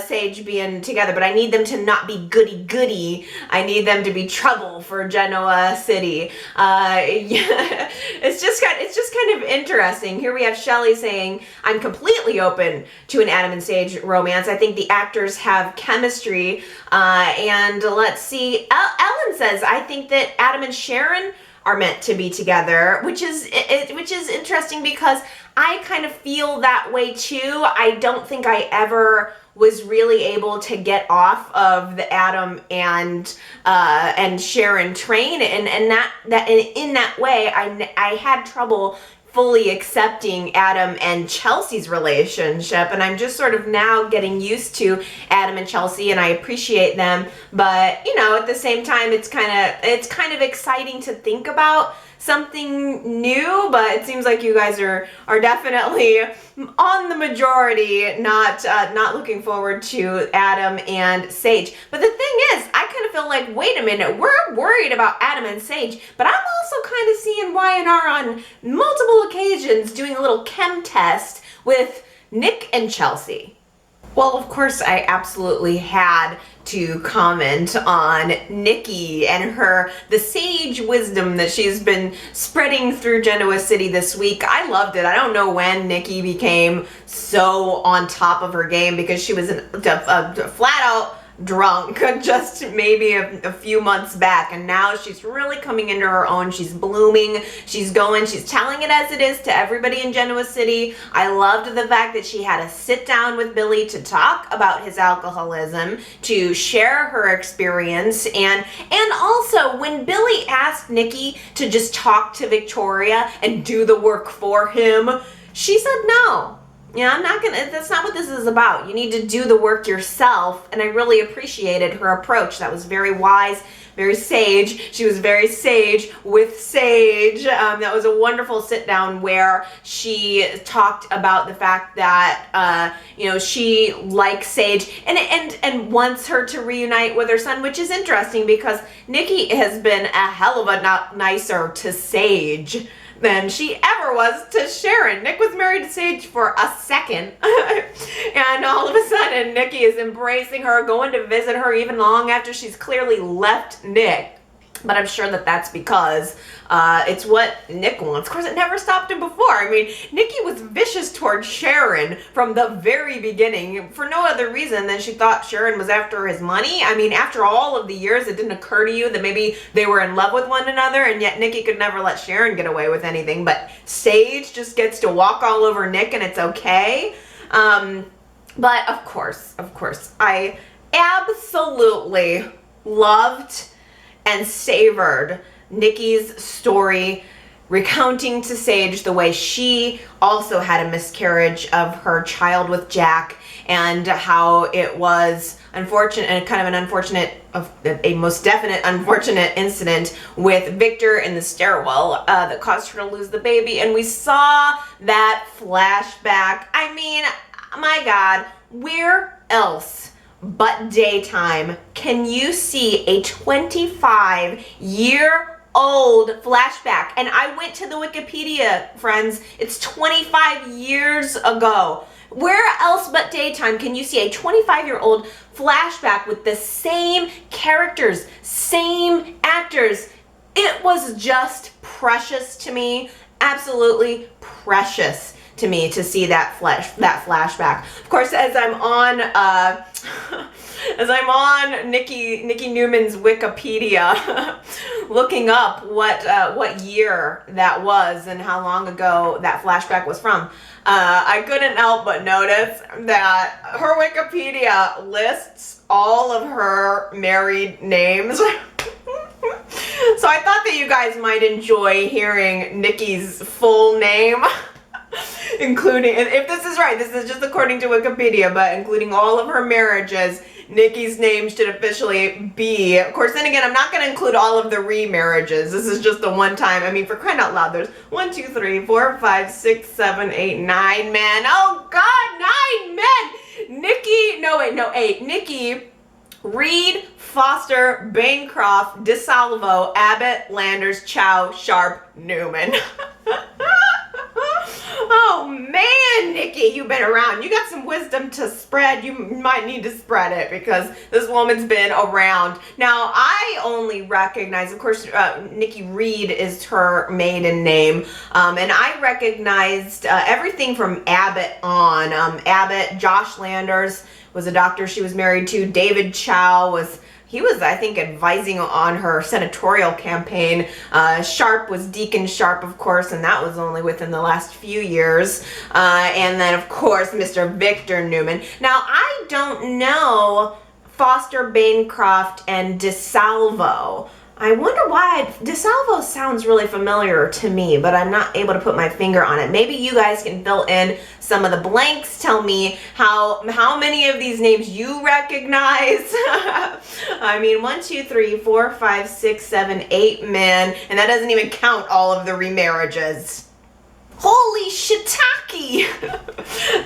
Sage being together, but I need them to not be goody-goody. I need them to be trouble for Genoa City. Yeah, it's just kind of interesting. Here we have Shelley saying, I'm completely open to an Adam and Sage romance. I think the actors have chemistry. And let's see, Ellen says, I think that Adam and Sharon are meant to be together, which is interesting because I kind of feel that way too. I don't think I ever was really able to get off of the Adam and Sharon train, and in that way I had trouble fully accepting Adam and Chelsea's relationship, and I'm just sort of now getting used to Adam and Chelsea, and I appreciate them. But at the same time, it's kind of exciting to think about something new, but it seems like you guys are definitely on the majority, not looking forward to Adam and Sage. But the thing is, I kind of feel like, wait a minute, we're worried about Adam and Sage, but I'm also kind of seeing Y&R on multiple occasions doing a little chem test with Nick and Chelsea. Well, of course, I absolutely had to comment on Nikki and the sage wisdom that she's been spreading through Genoa City this week. I loved it. I don't know when Nikki became so on top of her game, because she was a flat out drunk just maybe a few months back, and now she's really coming into her own. She's blooming, she's telling it as it is to everybody in Genoa City. I loved the fact that she had a sit down with Billy to talk about his alcoholism, to share her experience, and also when Billy asked Nikki to just talk to Victoria and do the work for him, she said no. Yeah, that's not what this is about. You need to do the work yourself, and I really appreciated her approach. That was very wise, very sage. She was very sage with Sage. That was a wonderful sit down where she talked about the fact that, she likes Sage and wants her to reunite with her son, which is interesting because Nikki has been a hell of a lot nicer to Sage than she ever was to Sharon. Nick was married to Sage for a second, and all of a sudden Nikki is embracing her, going to visit her even long after she's clearly left Nick. But I'm sure that that's because it's what Nick wants. Of course, it never stopped him before. I mean, Nikki was vicious towards Sharon from the very beginning for no other reason than she thought Sharon was after his money. I mean, after all of the years, it didn't occur to you that maybe they were in love with one another, and yet Nikki could never let Sharon get away with anything. But Sage just gets to walk all over Nick, and it's okay. But of course, I absolutely loved and savored Nikki's story, recounting to Sage the way she also had a miscarriage of her child with Jack, and how it was unfortunate, and kind of an unfortunate, a most definite unfortunate incident with Victor in the stairwell that caused her to lose the baby. And we saw that flashback. I mean, my God, where else but daytime can you see a 25-year-old flashback? And I went to the Wikipedia, friends. It's 25 years ago. Where else but daytime can you see a 25-year-old flashback with the same characters, same actors? It was just precious to me, absolutely precious to me to see that flashback. Of course, as I'm on Nikki Newman's Wikipedia, looking up what year that was and how long ago that flashback was from, I couldn't help but notice that her Wikipedia lists all of her married names. So I thought that you guys might enjoy hearing Nikki's full name. Including, if this is right, this is just according to Wikipedia, but including all of her marriages, Nikki's name should officially be, of course, then again, I'm not going to include all of the remarriages. This is just the one time. I mean, for crying out loud, there's 1, 2, 3, 4, 5, 6, 7, 8, 9 men. Oh God, 9 men! 8. Nikki, Reed, Foster, Bancroft, DeSalvo, Abbott, Landers, Chow, Sharp, Newman. Oh man, Nikki, you've been around. You got some wisdom to spread. You might need to spread it because this woman's been around. Now, I only recognize, of course, Nikki Reed is her maiden name, and I recognized everything from Abbott on. Abbott, Josh Landers was a doctor she was married to. David Chow was, I think, advising on her senatorial campaign. Sharp was Deacon Sharp, of course, and that was only within the last few years. And then, of course, Mr. Victor Newman. Now, I don't know Foster, Bancroft, and DeSalvo. I wonder why. DeSalvo sounds really familiar to me, but I'm not able to put my finger on it. Maybe you guys can fill in some of the blanks. Tell me how many of these names you recognize. I mean, 1, 2, 3, 4, 5, 6, 7, 8 men, and that doesn't even count all of the remarriages. Holy shiitake!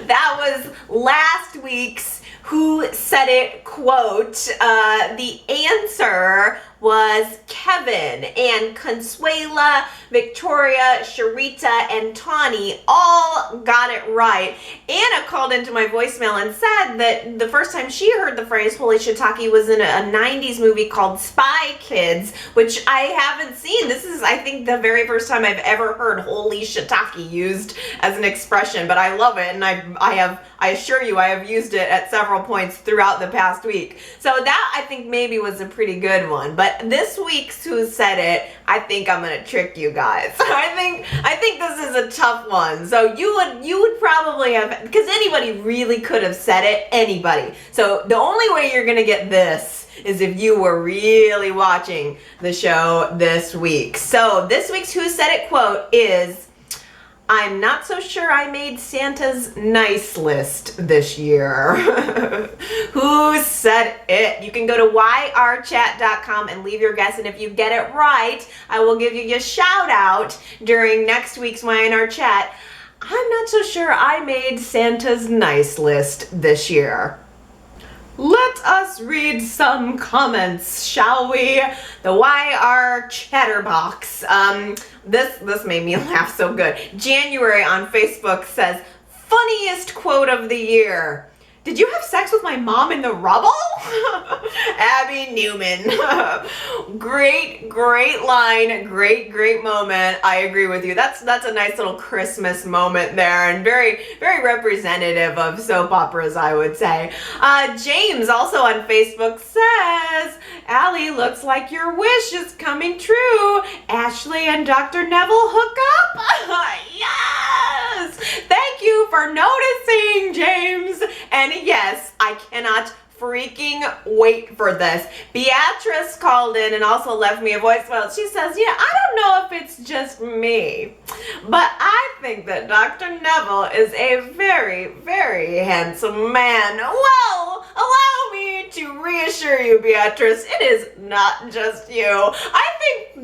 That was last week's Who Said It quote. The answer was Kevin, and Consuela, Victoria, Sharita, and Tawny all got it right. Anna called into my voicemail and said that the first time she heard the phrase holy shiitake was in a 90s movie called Spy Kids, which I haven't seen. This is, I think, the very first time I've ever heard holy shiitake used as an expression, but I love it, and I assure you I have used it at several points throughout the past week. So that, I think, maybe was a pretty good one. But this week's Who Said It, I think I'm gonna trick you guys. I think this is a tough one. So you would probably have, because anybody really could have said it, anybody. So the only way you're gonna get this is if you were really watching the show this week. So this week's Who Said It quote is, I'm not so sure I made Santa's nice list this year. Who said it? You can go to yrchat.com and leave your guess, and if you get it right, I will give you a shout out during next week's YNR chat. I'm not so sure I made Santa's nice list this year. Let us read some comments, shall we? The YR Chatterbox. This made me laugh so good. January on Facebook says, funniest quote of the year. Did you have sex with my mom in the rubble? Abby Newman. Great line. Great moment. I agree with you. That's a nice little Christmas moment there, and very representative of soap operas, I would say. James, also on Facebook, says, Allie, looks like your wish is coming true. Ashley and Dr. Neville hook up? Yes! Thank you for noticing, James. And yes, I cannot freaking wait for this. Beatrice called in and also left me a voicemail. She says, yeah, I don't know if it's just me, but I think that Dr. Neville is a very handsome man. Well, allow me to reassure you, Beatrice, it is not just you. I think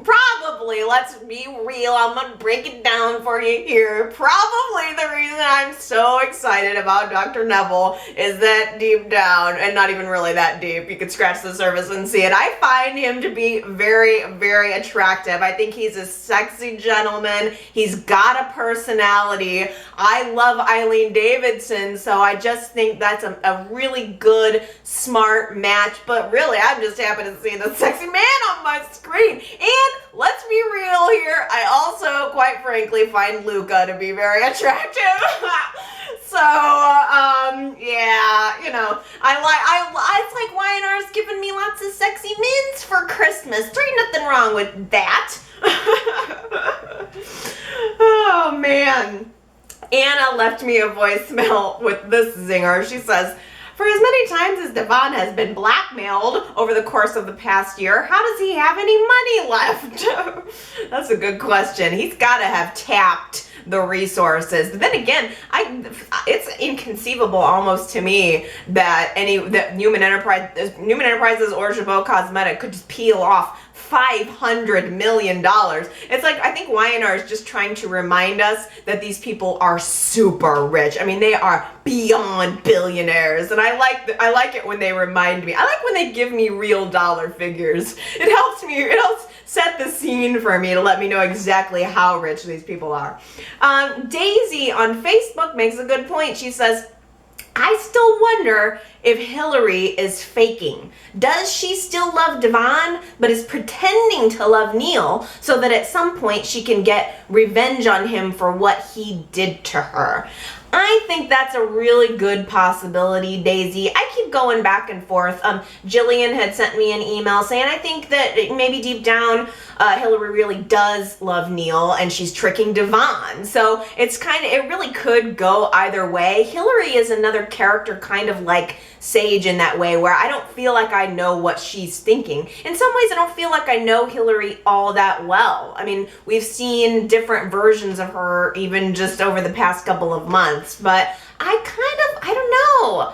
probably, let's be real, I'm gonna break it down for you here. Probably the reason I'm so excited about Dr. Neville is that deep down, and not even really that deep, you could scratch the surface and see it, I find him to be very attractive. I think he's a sexy gentleman. He's got a personality. I love Eileen Davidson, so I just think that's a really good, smart match. But really, I'm just happy to see the sexy man on my screen. And let's be real here, I also, quite frankly, find Luca to be very attractive. So, yeah, you know, it's like YNR's giving me lots of sexy mins for Christmas. There ain't nothing wrong with that. Oh, man. Anna left me a voicemail with this zinger. She says, for as many times as Devon has been blackmailed over the course of the past year, how does he have any money left? That's a good question. He's got to have tapped the resources. But then again, it's inconceivable almost to me that Newman Enterprises or Jabot Cosmetic could just peel off $500 million. It's like, I think YNR is just trying to remind us that these people are super rich. I mean, they are beyond billionaires, and I like it when they remind me. I like when they give me real dollar figures. It helps set the scene for me to let me know exactly how rich these people are. Daisy on Facebook makes a good point. She says, I still wonder if Hilary is faking. Does she still love Devon, but is pretending to love Neil so that at some point she can get revenge on him for what he did to her? I think that's a really good possibility, Daisy. I keep going back and forth. Jillian had sent me an email saying, I think that maybe deep down, Hilary really does love Neil and she's tricking Devon. So it's it really could go either way. Hilary is another character kind of like Sage in that way, where I don't feel like I know what she's thinking. In some ways, I don't feel like I know Hilary all that well. I mean, we've seen different versions of her even just over the past couple of months, but I don't know.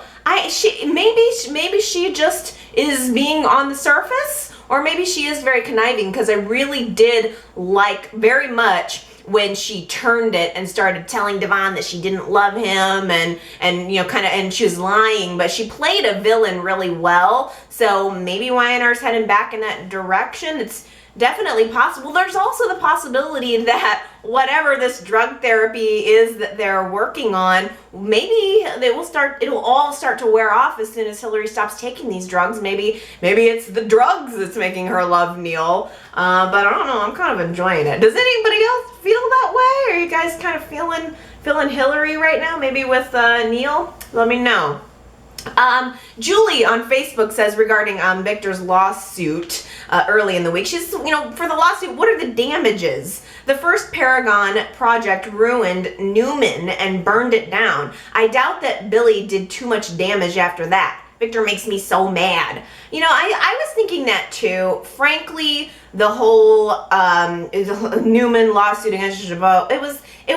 Maybe she just is being on the surface, or maybe she is very conniving, because I really did like very much when she turned it and started telling Devon that she didn't love him and and she was lying, but she played a villain really well. So maybe YNR's heading back in that direction. It's definitely possible. There's also the possibility that whatever this drug therapy is that they're working on, maybe it'll all start to wear off as soon as Hilary stops taking these drugs. Maybe it's the drugs that's making her love Neil. But I don't know, I'm kind of enjoying it. Does anybody else feel that way? Are you guys kind of feeling Hilary right now? Maybe with Neil? Let me know. Julie on Facebook says regarding Victor's lawsuit early in the week, she's, for the lawsuit, what are the damages? The first Paragon project ruined Newman and burned it down. I doubt that Billy did too much damage after that. Victor makes me so mad. I was thinking that too. Frankly, the whole Newman lawsuit against Jabot, it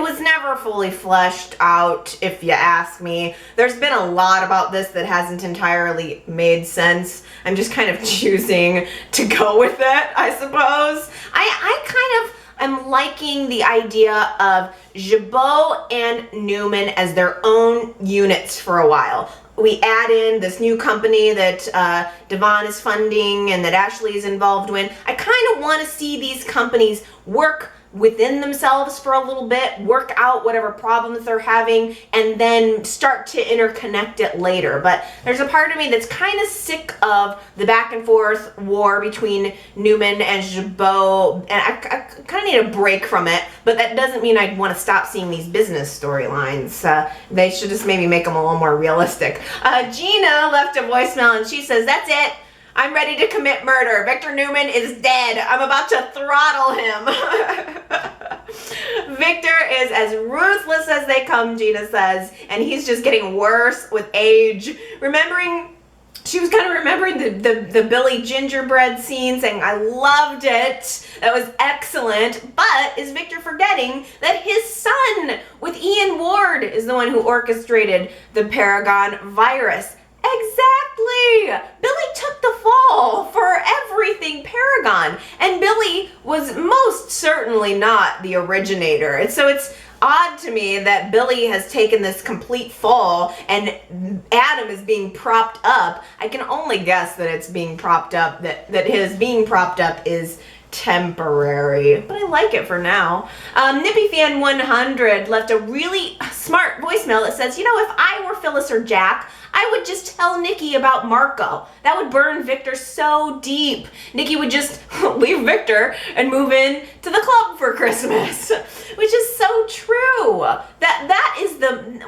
was never fully fleshed out, if you ask me. There's been a lot about this that hasn't entirely made sense. I'm just kind of choosing to go with it, I suppose. I kind of am liking the idea of Jabot and Newman as their own units for a while. We add in this new company that Devon is funding and that Ashley is involved in. I kind of want to see these companies work within themselves for a little bit, work out whatever problems they're having, and then start to interconnect it later. But there's a part of me that's kind of sick of the back and forth war between Newman and Jabot, and I kind of need a break from it, but that doesn't mean I'd want to stop seeing these business storylines. They should just maybe make them a little more realistic. Gina left a voicemail and she says, that's it. I'm ready to commit murder. Victor Newman is dead. I'm about to throttle him. Victor is as ruthless as they come, Gina says, and he's just getting worse with age. She was kind of remembering the Billy Gingerbread scene, saying, I loved it. That was excellent. But is Victor forgetting that his son with Ian Ward is the one who orchestrated the Paragon virus? Exactly! Billy took the fall for everything Paragon, and Billy was most certainly not the originator. And so it's odd to me that Billy has taken this complete fall and Adam is being propped up. I can only guess that it's being propped up, that his being propped up is temporary, but I like it for now. NippyFan100 left a really smart voicemail that says, if I were Phyllis or Jack, I would just tell Nikki about Marco. That would burn Victor so deep. Nikki would just leave Victor and move in to the club for Christmas, which is so true. That is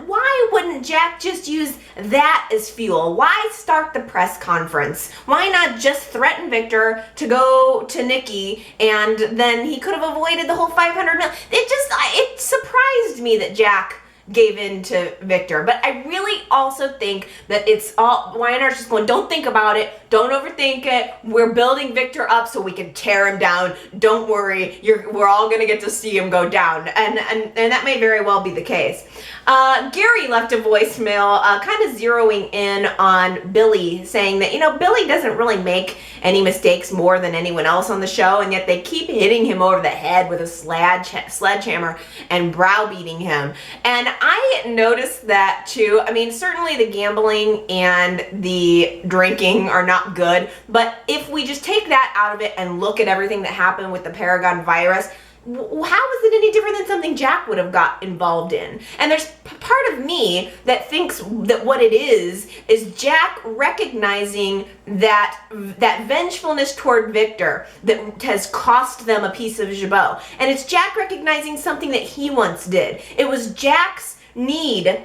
why wouldn't Jack just use that as fuel? Why start the press conference? Why not just threaten Victor to go to Nikki, and then he could have avoided the whole $500 million. It surprised me that Jack gave in to Victor, but I really also think that it's all YNR's just going, don't think about it, don't overthink it, we're building Victor up so we can tear him down, don't worry, we're all gonna get to see him go down, and that may very well be the case. Gary left a voicemail kind of zeroing in on Billy, saying that Billy doesn't really make any mistakes more than anyone else on the show, and yet they keep hitting him over the head with a sledgehammer and browbeating him. And I noticed that too. I mean, certainly the gambling and the drinking are not good, but if we just take that out of it and look at everything that happened with the Paragon virus, how is it any different than something Jack would have got involved in? And there's part of me that thinks that what it is Jack recognizing that vengefulness toward Victor that has cost them a piece of Jabot. And it's Jack recognizing something that he once did. It was Jack's need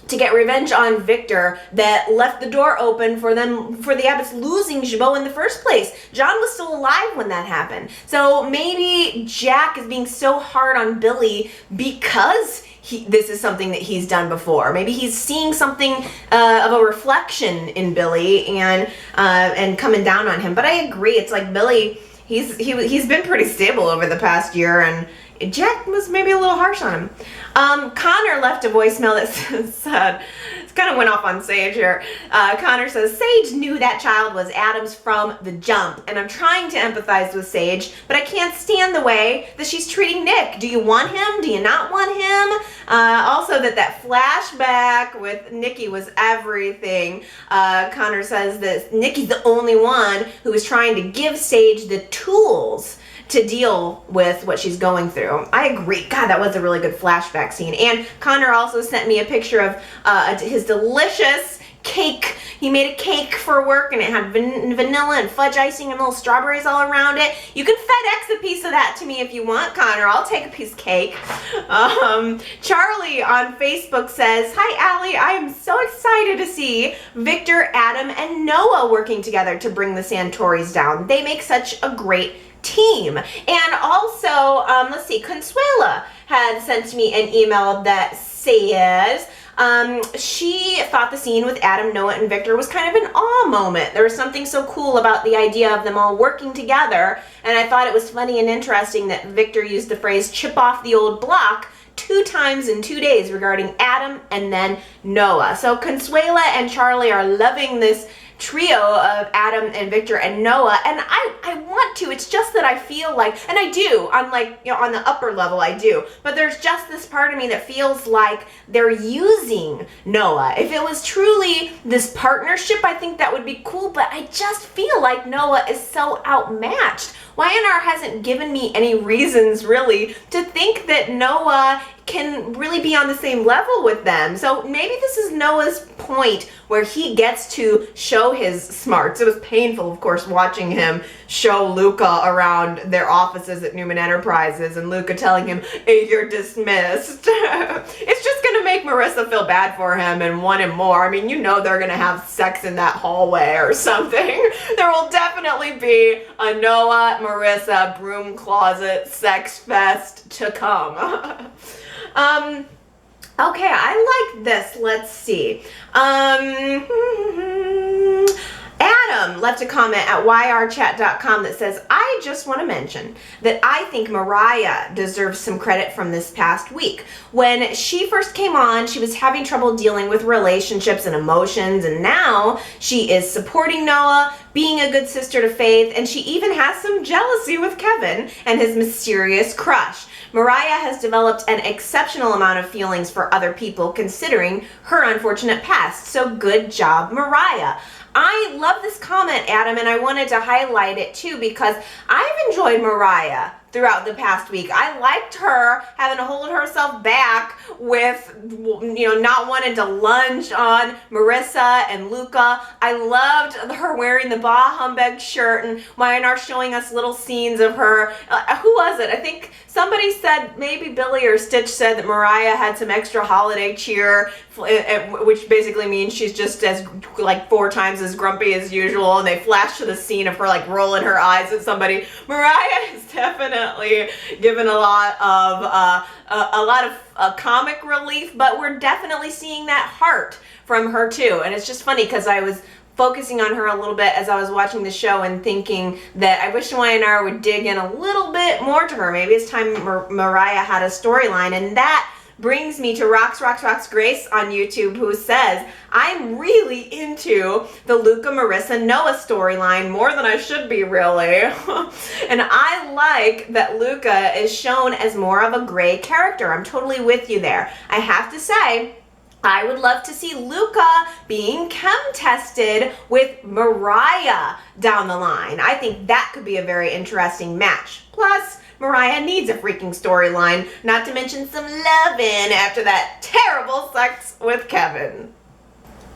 to get revenge on Victor that left the door open for the Abbotts losing Jabot in the first place. John was still alive when that happened. So maybe Jack is being so hard on Billy because this is something that he's done before. Maybe he's seeing something of a reflection in Billy and coming down on him. But I agree, it's like Billy, he's been pretty stable over the past year, and Jack was maybe a little harsh on him. Connor left a voicemail that said, it kind of went off on Sage here. Connor says, Sage knew that child was Adam's from the jump, and I'm trying to empathize with Sage, but I can't stand the way that she's treating Nick. Do you want him? Do you not want him? Also that flashback with Nikki was everything. Connor says that Nikki's the only one who is trying to give Sage the tools to deal with what she's going through. I agree. God, that was a really good flashback scene. And Connor also sent me a picture of his delicious cake. He made a cake for work, and it had vanilla and fudge icing and little strawberries all around it. You can FedEx a piece of that to me if you want, Connor. I'll take a piece of cake. Charlie on Facebook says, hi, Allie. I am so excited to see Victor, Adam, and Noah working together to bring the Santoris down. They make such a great team. And also, let's see, Consuela had sent me an email that says she thought the scene with Adam, Noah, and Victor was kind of an awe moment. There was something so cool about the idea of them all working together, and I thought it was funny and interesting that Victor used the phrase chip off the old block 2 times in 2 days regarding Adam and then Noah. So Consuela and Charlie are loving this trio of Adam and Victor and Noah, and I want to. It's just that I feel like, and I do, on like, you know, on the upper level I do, but there's just this part of me that feels like they're using Noah. If it was truly this partnership, I think that would be cool, but I just feel like Noah is so outmatched. YNR hasn't given me any reasons really to think that Noah can really be on the same level with them. So maybe this is Noah's point where he gets to show his smarts. It was painful, of course, watching him show Luca around their offices at Newman Enterprises and Luca telling him, hey, you're dismissed. It's just gonna make Marissa feel bad for him and want him more. I mean, you know they're gonna have sex in that hallway or something. There will definitely be a Noah, Marissa, broom closet sex fest to come. Okay, I like this. Let's see. Adam left a comment at yrchat.com that says, I just want to mention that I think Mariah deserves some credit from this past week. When she first came on, she was having trouble dealing with relationships and emotions, and now she is supporting Noah, being a good sister to Faith, and she even has some jealousy with Kevin and his mysterious crush. Mariah has developed an exceptional amount of feelings for other people considering her unfortunate past. So good job, Mariah. I love this comment, Adam, and I wanted to highlight it too because I've enjoyed Mariah throughout the past week. I liked her having to hold herself back with, you know, not wanting to lunge on Marissa and Luca. I loved her wearing the Bah Humbug shirt and YNR showing us little scenes of her. Who was it? I think somebody said, maybe Billy or Stitch said that Mariah had some extra holiday cheer, which basically means she's just as, like, 4 times as grumpy as usual, and they flash to the scene of her, like, rolling her eyes at somebody. Mariah is definitely given a lot of comic relief, but we're definitely seeing that heart from her too. And it's just funny because I was focusing on her a little bit as I was watching the show and thinking that I wish YNR would dig in a little bit more to her. Maybe it's time Mariah had a storyline, and that brings me to Rocks Grace on YouTube, who says, I'm really into the Luca, Marissa, Noah storyline more than I should be, really. And I like that Luca is shown as more of a gray character. I'm totally with you there. I have to say, I would love to see Luca being chem-tested with Mariah down the line. I think that could be a very interesting match. Plus, Mariah needs a freaking storyline, not to mention some lovin' after that terrible sex with Kevin.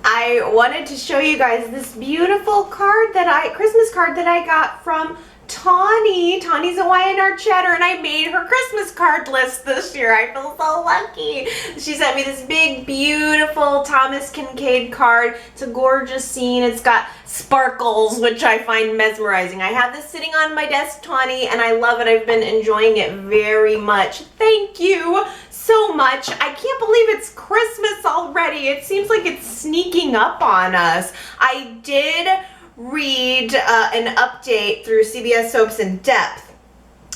I wanted to show you guys this beautiful card Christmas card that I got from Tawny. Tawny's a YNR chatter, and I made her Christmas card list this year. I feel so lucky. She sent me this big, beautiful Thomas Kincaid card. It's a gorgeous scene. It's got sparkles, which I find mesmerizing. I have this sitting on my desk, Tawny, and I love it. I've been enjoying it very much. Thank you so much. I can't believe it's Christmas already. It seems like it's sneaking up on us. I did read an update through CBS Soaps in Depth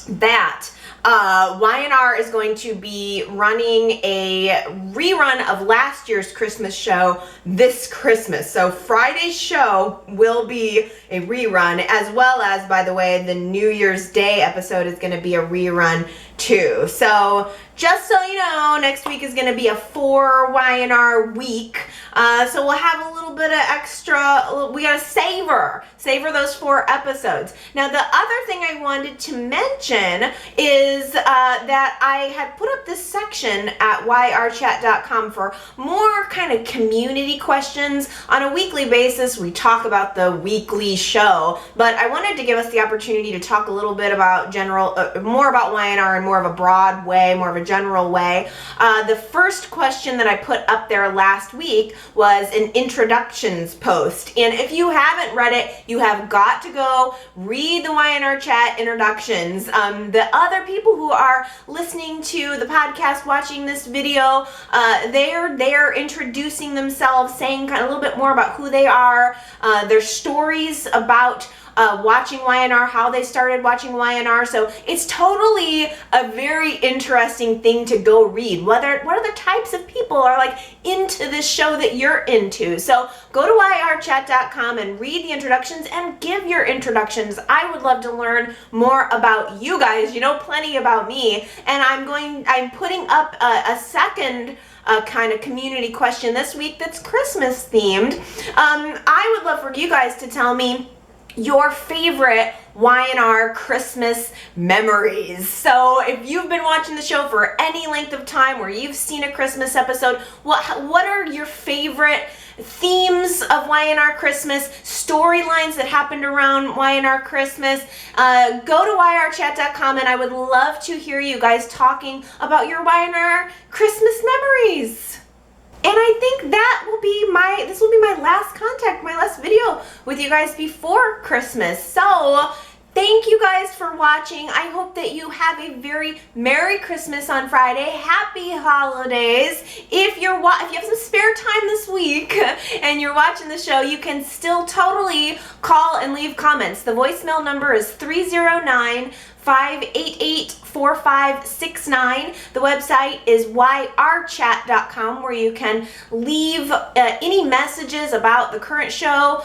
that YNR is going to be running a rerun of last year's Christmas show this Christmas. So Friday's show will be a rerun, as well as, by the way, the New Year's Day episode is going to be a rerun too. So just so you know, next week is going to be a 4 YNR week. So we'll have a little bit of extra, we got to savor those 4 episodes. Now, the other thing I wanted to mention is that I had put up this section at yrchat.com for more kind of community questions. On a weekly basis, we talk about the weekly show, but I wanted to give us the opportunity to talk a little bit about more about YNR in more of a broad way, more of a general way. The first question that I put up there last week was an introductions post, and if you haven't read it, you have got to go read the YNR chat introductions. The other people who are listening to the podcast, watching this video, they're introducing themselves, saying kind of a little bit more about who they are, their stories about watching YNR, how they started watching YNR. So it's totally a very interesting thing to go read. What other types of people are like into this show that you're into? So go to yrchat.com and read the introductions and give your introductions. I would love to learn more about you guys. You know plenty about me, and I'm putting up a second kind of community question this week that's Christmas themed. I would love for you guys to tell me your favorite YNR Christmas memories. So if you've been watching the show for any length of time, or you've seen a Christmas episode, what are your favorite themes of YNR Christmas, storylines that happened around YNR Christmas? Go to yrchat.com, and I would love to hear you guys talking about your YNR Christmas memories. And I think this will be my last contact, my last video with you guys before Christmas. So thank you guys for watching. I hope that you have a very Merry Christmas on Friday. Happy holidays. If you have some spare time this week and you're watching the show, you can still totally call and leave comments. The voicemail number is 309-588-4569. The website is yrchat.com, where you can leave any messages about the current show,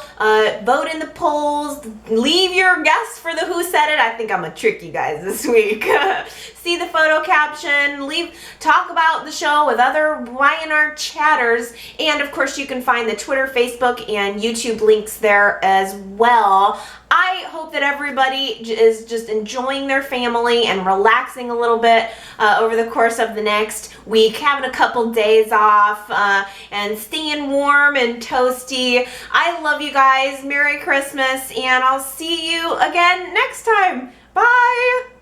vote in the polls, leave your guess for the Who Said It. I think I'm gonna trick you guys this week. See the photo caption, talk about the show with other YNR chatters, and of course you can find the Twitter, Facebook, and YouTube links there as well. I hope that everybody is just enjoying their family and relaxing a little bit over the course of the next week, having a couple days off and staying warm and toasty. I love you guys. Merry Christmas, and I'll see you again next time. Bye!